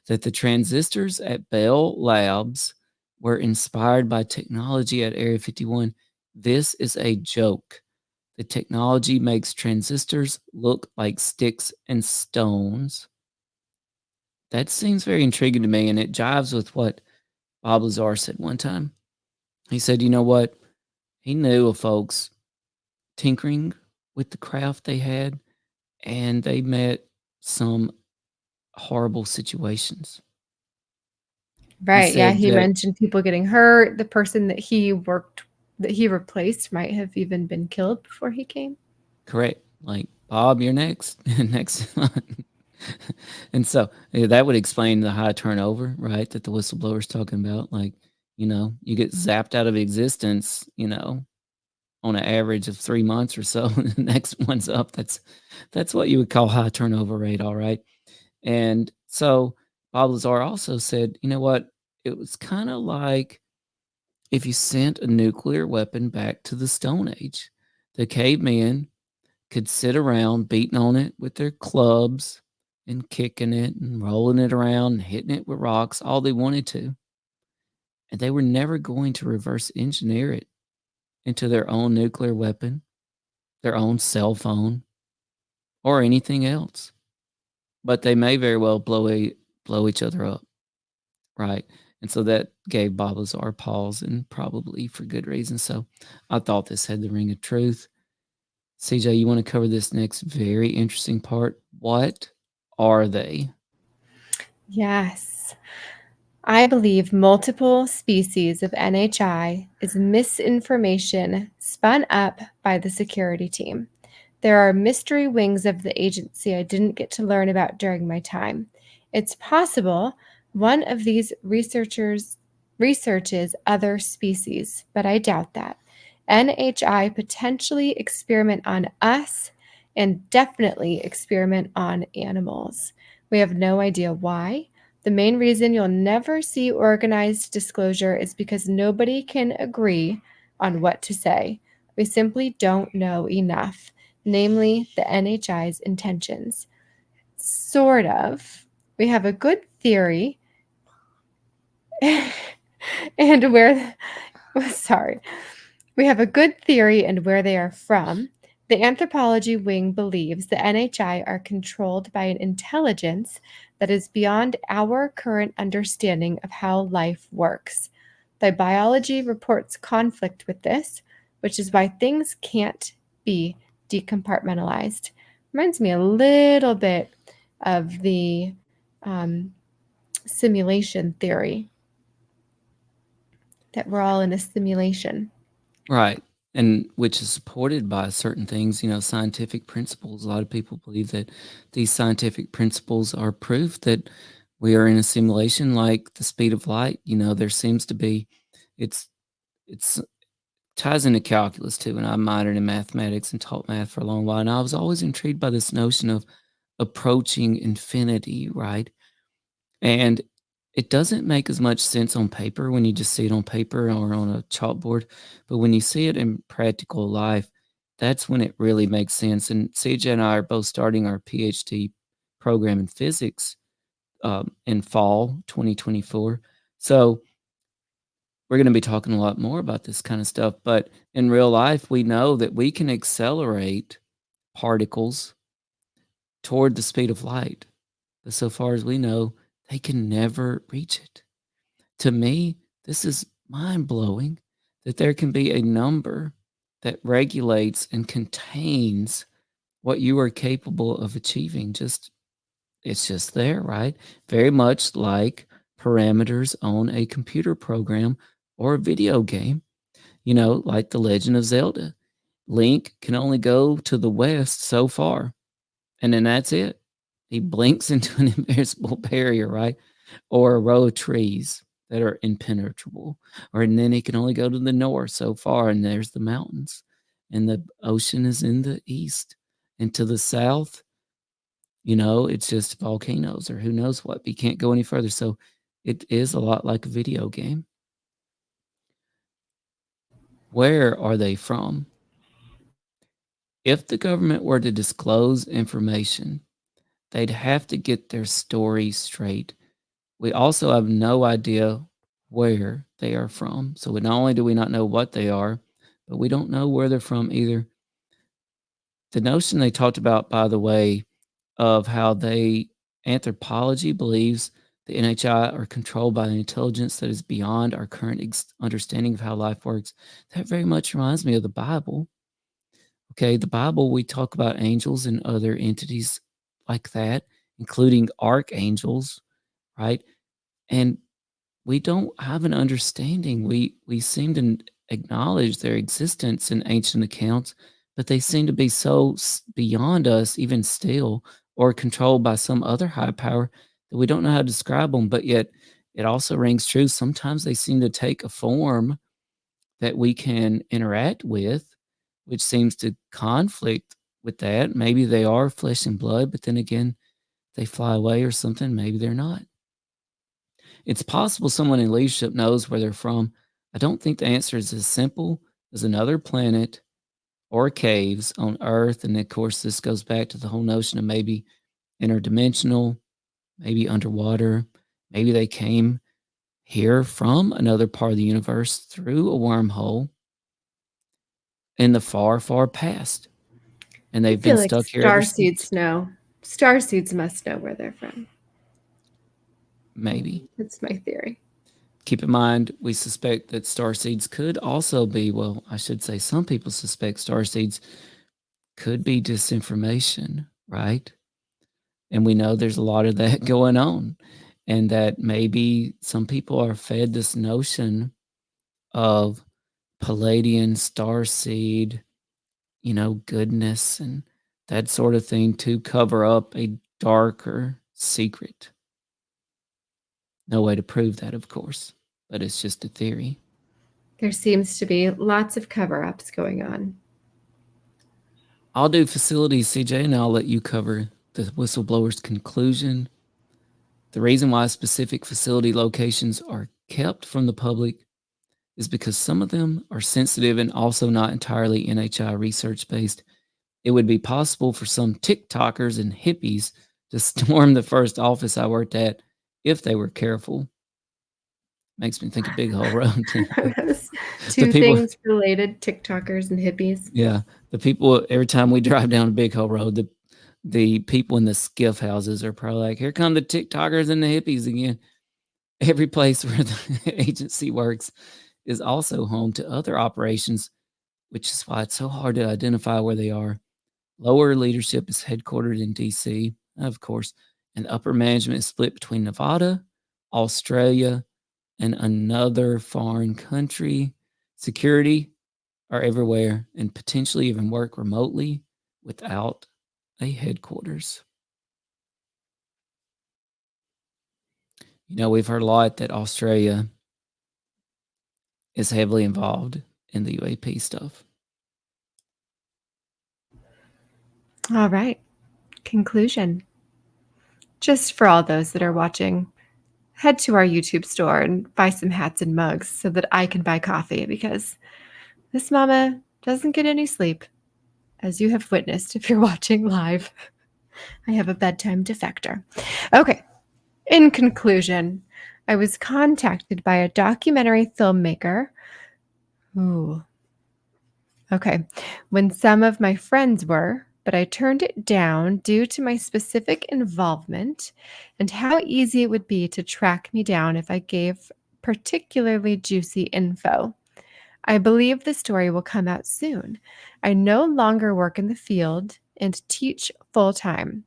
that the transistors at Bell Labs were inspired by technology at Area 51. This is a joke. The technology makes transistors look like sticks and stones. That seems very intriguing to me, and it jives with what Bob Lazar said one time. He said, you know what? He knew of folks tinkering with the craft they had, and they met some horrible situations. Right. Yeah. He mentioned people getting hurt. The person that he replaced might have even been killed before he came. Correct. Like, Bob, you're next. Next. And so that would explain the high turnover, right? That the whistleblower's talking about. Like, you get zapped out of existence, on an average of 3 months or so. The next one's up. That's what you would call high turnover rate, all right? And so Bob Lazar also said, you know what? It was kind of like if you sent a nuclear weapon back to the Stone Age. The cavemen could sit around beating on it with their clubs and kicking it and rolling it around and hitting it with rocks all they wanted to. And they were never going to reverse engineer it into their own nuclear weapon, their own cell phone, or anything else. But they may very well blow each other up, right? And so that gave Bob Lazar pause, and probably for good reason. So I thought this had the ring of truth. CJ, you want to cover this next very interesting part? What are they? Yes. I believe multiple species of NHI is misinformation spun up by the security team. There are mystery wings of the agency I didn't get to learn about during my time. It's possible one of these researchers researches other species, but I doubt that. NHI potentially experiment on us and definitely experiment on animals. We have no idea why. The main reason you'll never see organized disclosure is because nobody can agree on what to say. We simply don't know enough, namely the NHI's intentions. Sort of. We have a good theory and where we have a good theory and where they are from. The anthropology wing believes the NHI are controlled by an intelligence that is beyond our current understanding of how life works. The biology reports conflict with this, which is why things can't be decompartmentalized. Reminds me a little bit of the simulation theory, that we're all in a simulation. Right. And which is supported by certain things, scientific principles. A lot of people believe that these scientific principles are proof that we are in a simulation, like the speed of light. There seems to be, it's ties into calculus too. And I minored in mathematics and taught math for a long while. And I was always intrigued by this notion of approaching infinity, right? And it doesn't make as much sense on paper when you just see it on paper or on a chalkboard, but when you see it in practical life, that's when it really makes sense. And CJ and I are both starting our PhD program in physics in fall 2024. So we're going to be talking a lot more about this kind of stuff. But in real life, we know that we can accelerate particles toward the speed of light. But so far as we know, they can never reach it. To me, this is mind-blowing that there can be a number that regulates and contains what you are capable of achieving. It's just there, right? Very much like parameters on a computer program or a video game, like The Legend of Zelda. Link can only go to the west so far, and then that's it. He blinks into an invisible barrier, right? Or a row of trees that are impenetrable. And then he can only go to the north so far, and there's the mountains. And the ocean is in the east. And to the south, it's just volcanoes or who knows what. But you can't go any further. So it is a lot like a video game. Where are they from? If the government were to disclose information, they'd have to get their story straight. We also have no idea where they are from. So not only do we not know what they are, but we don't know where they're from either. The notion they talked about, by the way, of how anthropology believes the NHI are controlled by an intelligence that is beyond our current understanding of how life works, that very much reminds me of the Bible. Okay, the Bible, we talk about angels and other entities like that, including archangels, right? And we don't have an understanding. We seem to acknowledge their existence in ancient accounts, but they seem to be so beyond us even still, or controlled by some other high power that we don't know how to describe them. But yet it also rings true. Sometimes they seem to take a form that we can interact with, which seems to conflict with that. Maybe they are flesh and blood, but then again, they fly away or something. Maybe they're not. It's possible someone in leadership knows where they're from. I don't think the answer is as simple as another planet or caves on Earth. And of course, this goes back to the whole notion of maybe interdimensional, maybe underwater. Maybe they came here from another part of the universe through a wormhole in the far, far past. And they've been stuck here ever since. Starseeds know. Starseeds must know where they're from. Maybe. That's my theory. Keep in mind, we suspect that starseeds could also be, well, I should say some people suspect starseeds could be disinformation, right? And we know there's a lot of that going on. And that maybe some people are fed this notion of Palladian starseed, goodness and that sort of thing to cover up a darker secret. No way to prove that, of course, but it's just a theory. There seems to be lots of cover-ups going on. I'll do facilities, CJ, and I'll let you cover the whistleblower's conclusion The reason why specific facility locations are kept from the public is because some of them are sensitive and also not entirely NHI research based. It would be possible for some TikTokers and hippies to storm the first office I worked at if they were careful. Makes me think of Big Hole Road. Two people- things related, TikTokers and hippies. Yeah. The people, every time we drive down Big Hole Road, the people in the skiff houses are probably like, here come the TikTokers and the hippies again. Every place where the agency works is also home to other operations, which is why it's so hard to identify where they are. Lower leadership is headquartered in DC, of course, and upper management is split between Nevada, Australia, and another foreign country. Security are everywhere and potentially even work remotely without a headquarters. You know, we've heard a lot that Australia is heavily involved in the UAP stuff. All right. Conclusion. Just for all those that are watching, head to our YouTube store and buy some hats and mugs so that I can buy coffee, because this mama doesn't get any sleep, as you have witnessed if you're watching live. I have a bedtime defector. Okay. In conclusion, I was contacted by a documentary filmmaker. Ooh. Okay. When some of my friends were, but I turned it down due to my specific involvement and how easy it would be to track me down if I gave particularly juicy info. I believe the story will come out soon. I no longer work in the field and teach full-time.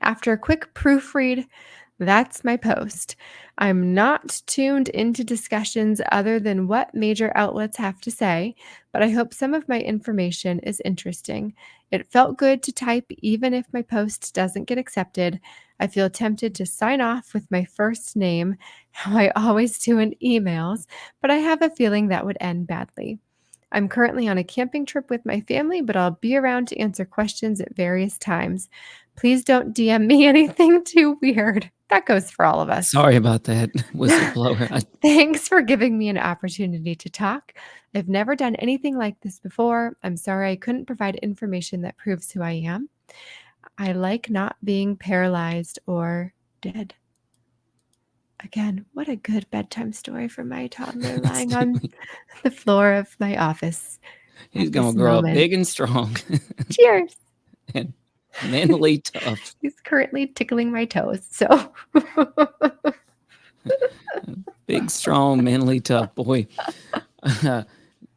After a quick proofread, that's my post. I'm not tuned into discussions other than what major outlets have to say, but I hope some of my information is interesting. It felt good to type even if my post doesn't get accepted. I feel tempted to sign off with my first name, how I always do in emails, but I have a feeling that would end badly. I'm currently on a camping trip with my family, but I'll be around to answer questions at various times. Please don't DM me anything too weird. That goes for all of us. Sorry about that, whistleblower. Thanks for giving me an opportunity to talk. I've never done anything like this before. I'm sorry I couldn't provide information that proves who I am. I like not being paralyzed or dead. Again, what a good bedtime story for my toddler lying on the floor of my office. He's at going this to grow up moment. big and strong Cheers. and mentally tough. He's currently tickling my toes. So Big, strong, mentally tough boy.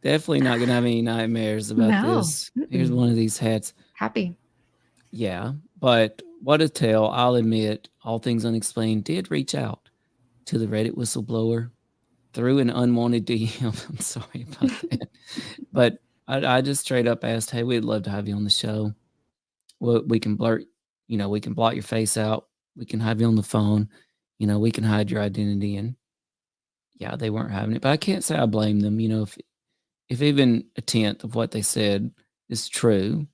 Definitely not going to have any nightmares about No. this. Here's one of these hats. happy. Yeah, but what a tale. I'll admit, All Things Unexplained did reach out to the Reddit whistleblower through an unwanted DM. I'm sorry about that. But I just straight up asked, hey, we'd love to have you on the show. Well, we can blurt, we can blot your face out. We can have you on the phone. We can hide your identity. And yeah, they weren't having it. But I can't say I blame them. If even a tenth of what they said is true,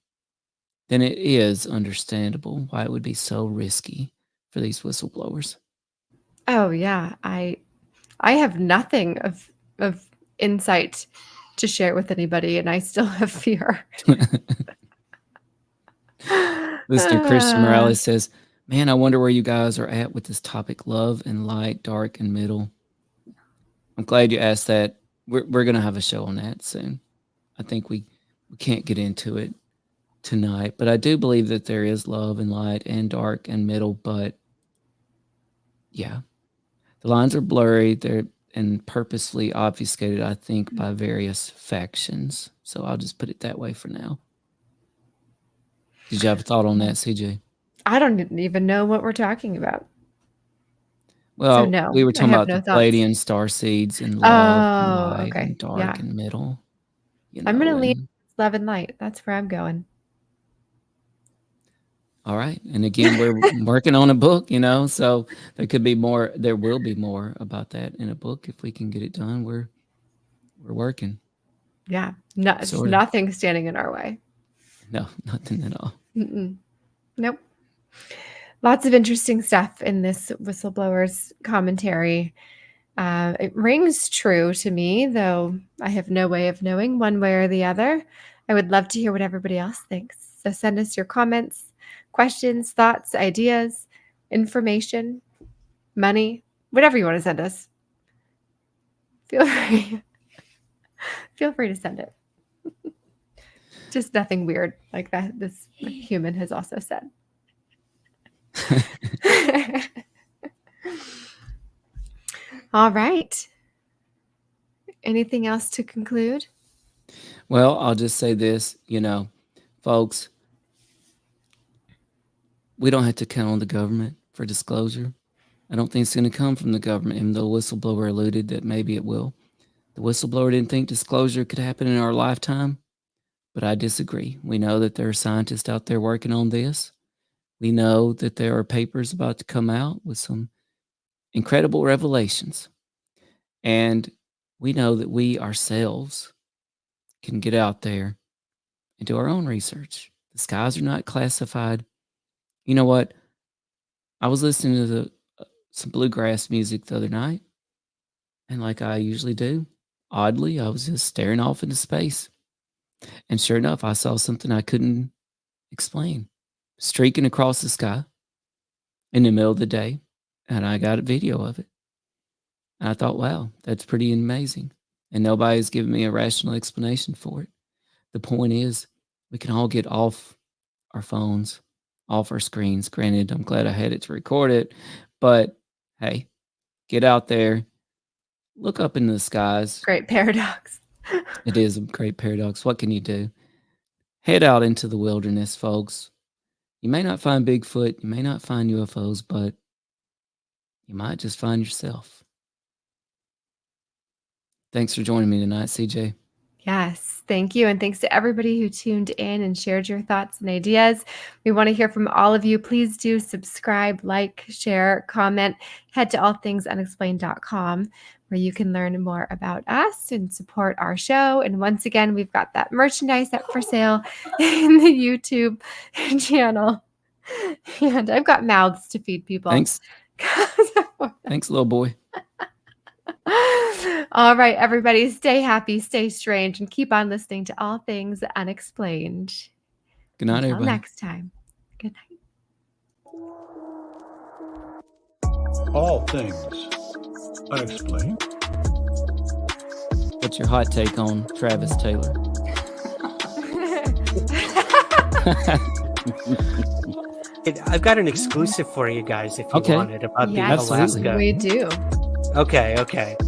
then it is understandable why it would be so risky for these whistleblowers. Oh yeah, I have nothing of insight to share with anybody, and I still have fear. Listener Christian Morales says, man, I wonder where you guys are at with this topic, love and light, dark and middle. I'm glad you asked that. We're going to have a show on that soon. I think we can't get into it tonight, but I do believe that there is love and light and dark and middle, but yeah, the lines are blurry. They're and purposely obfuscated, I think, by various factions. So I'll just put it that way for now. Did you have a thought on that, CJ? I don't even know what we're talking about. Well, So no, we were talking I have about no the thoughts. Palladian star seeds and love and Oh, light okay. and dark Yeah. and middle. I'm going to and- leave love and light. That's where I'm going. All right. And again, we're working on a book, so there could be more. There will be more about that in a book. If we can get it done, we're working. Yeah. Sort of. Nothing standing in our way. No, nothing at all. Mm-mm. Nope. Lots of interesting stuff in this whistleblower's commentary. It rings true to me, though I have no way of knowing one way or the other. I would love to hear what everybody else thinks. So send us your comments, questions, thoughts, ideas, information, money, whatever you want to send us. Feel free. Feel free to send it. Just nothing weird like that this human has also said. All right. Anything else to conclude? Well, I'll just say this, folks, we don't have to count on the government for disclosure. I don't think it's going to come from the government, even though whistleblower alluded that maybe it will. The whistleblower didn't think disclosure could happen in our lifetime, but I disagree. We know that there are scientists out there working on this. We know that there are papers about to come out with some incredible revelations. And we know that we ourselves can get out there and do our own research. The skies are not classified. You know what? I was listening to some bluegrass music the other night, and like I usually do, oddly, I was just staring off into space. And sure enough, I saw something I couldn't explain, streaking across the sky in the middle of the day, and I got a video of it. And I thought, wow, that's pretty amazing. And nobody's given me a rational explanation for it. The point is, we can all get off our phones, off our screens. Granted, I'm glad I had it to record it, but hey, get out there, look up into the skies. Great paradox. It is a great paradox. What can you do? Head out into the wilderness, folks. You may not find Bigfoot, you may not find UFOs, but you might just find yourself. Thanks for joining me tonight, CJ. Yes, thank you. And thanks to everybody who tuned in and shared your thoughts and ideas. We want to hear from all of you. Please do subscribe, like, share, comment. Head to allthingsunexplained.com where you can learn more about us and support our show. And once again, we've got that merchandise up for sale in the YouTube channel. And I've got mouths to feed people. Thanks. Thanks, little boy. All right, everybody, stay happy, stay strange, and keep on listening to All Things Unexplained. Good night, Until everybody. next time. Good night. All Things Unexplained. What's your hot take on Travis Taylor? I've got an exclusive for you guys if you want it about the Alaska. We do. Okay.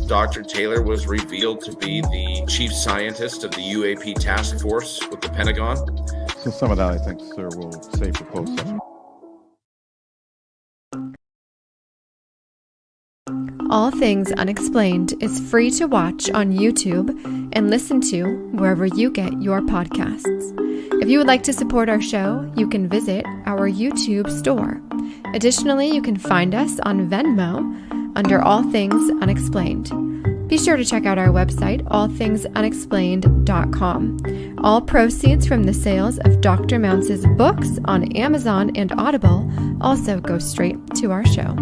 Dr. Taylor was revealed to be the chief scientist of the UAP task force with the Pentagon. So some of that, I think, sir, we'll save for closed session. All Things Unexplained is free to watch on YouTube and listen to wherever you get your podcasts. If you would like to support our show, you can visit our YouTube store. Additionally, you can find us on Venmo under All Things Unexplained. Be sure to check out our website, allthingsunexplained.com. All proceeds from the sales of Dr. Mounce's books on Amazon and Audible also go straight to our show.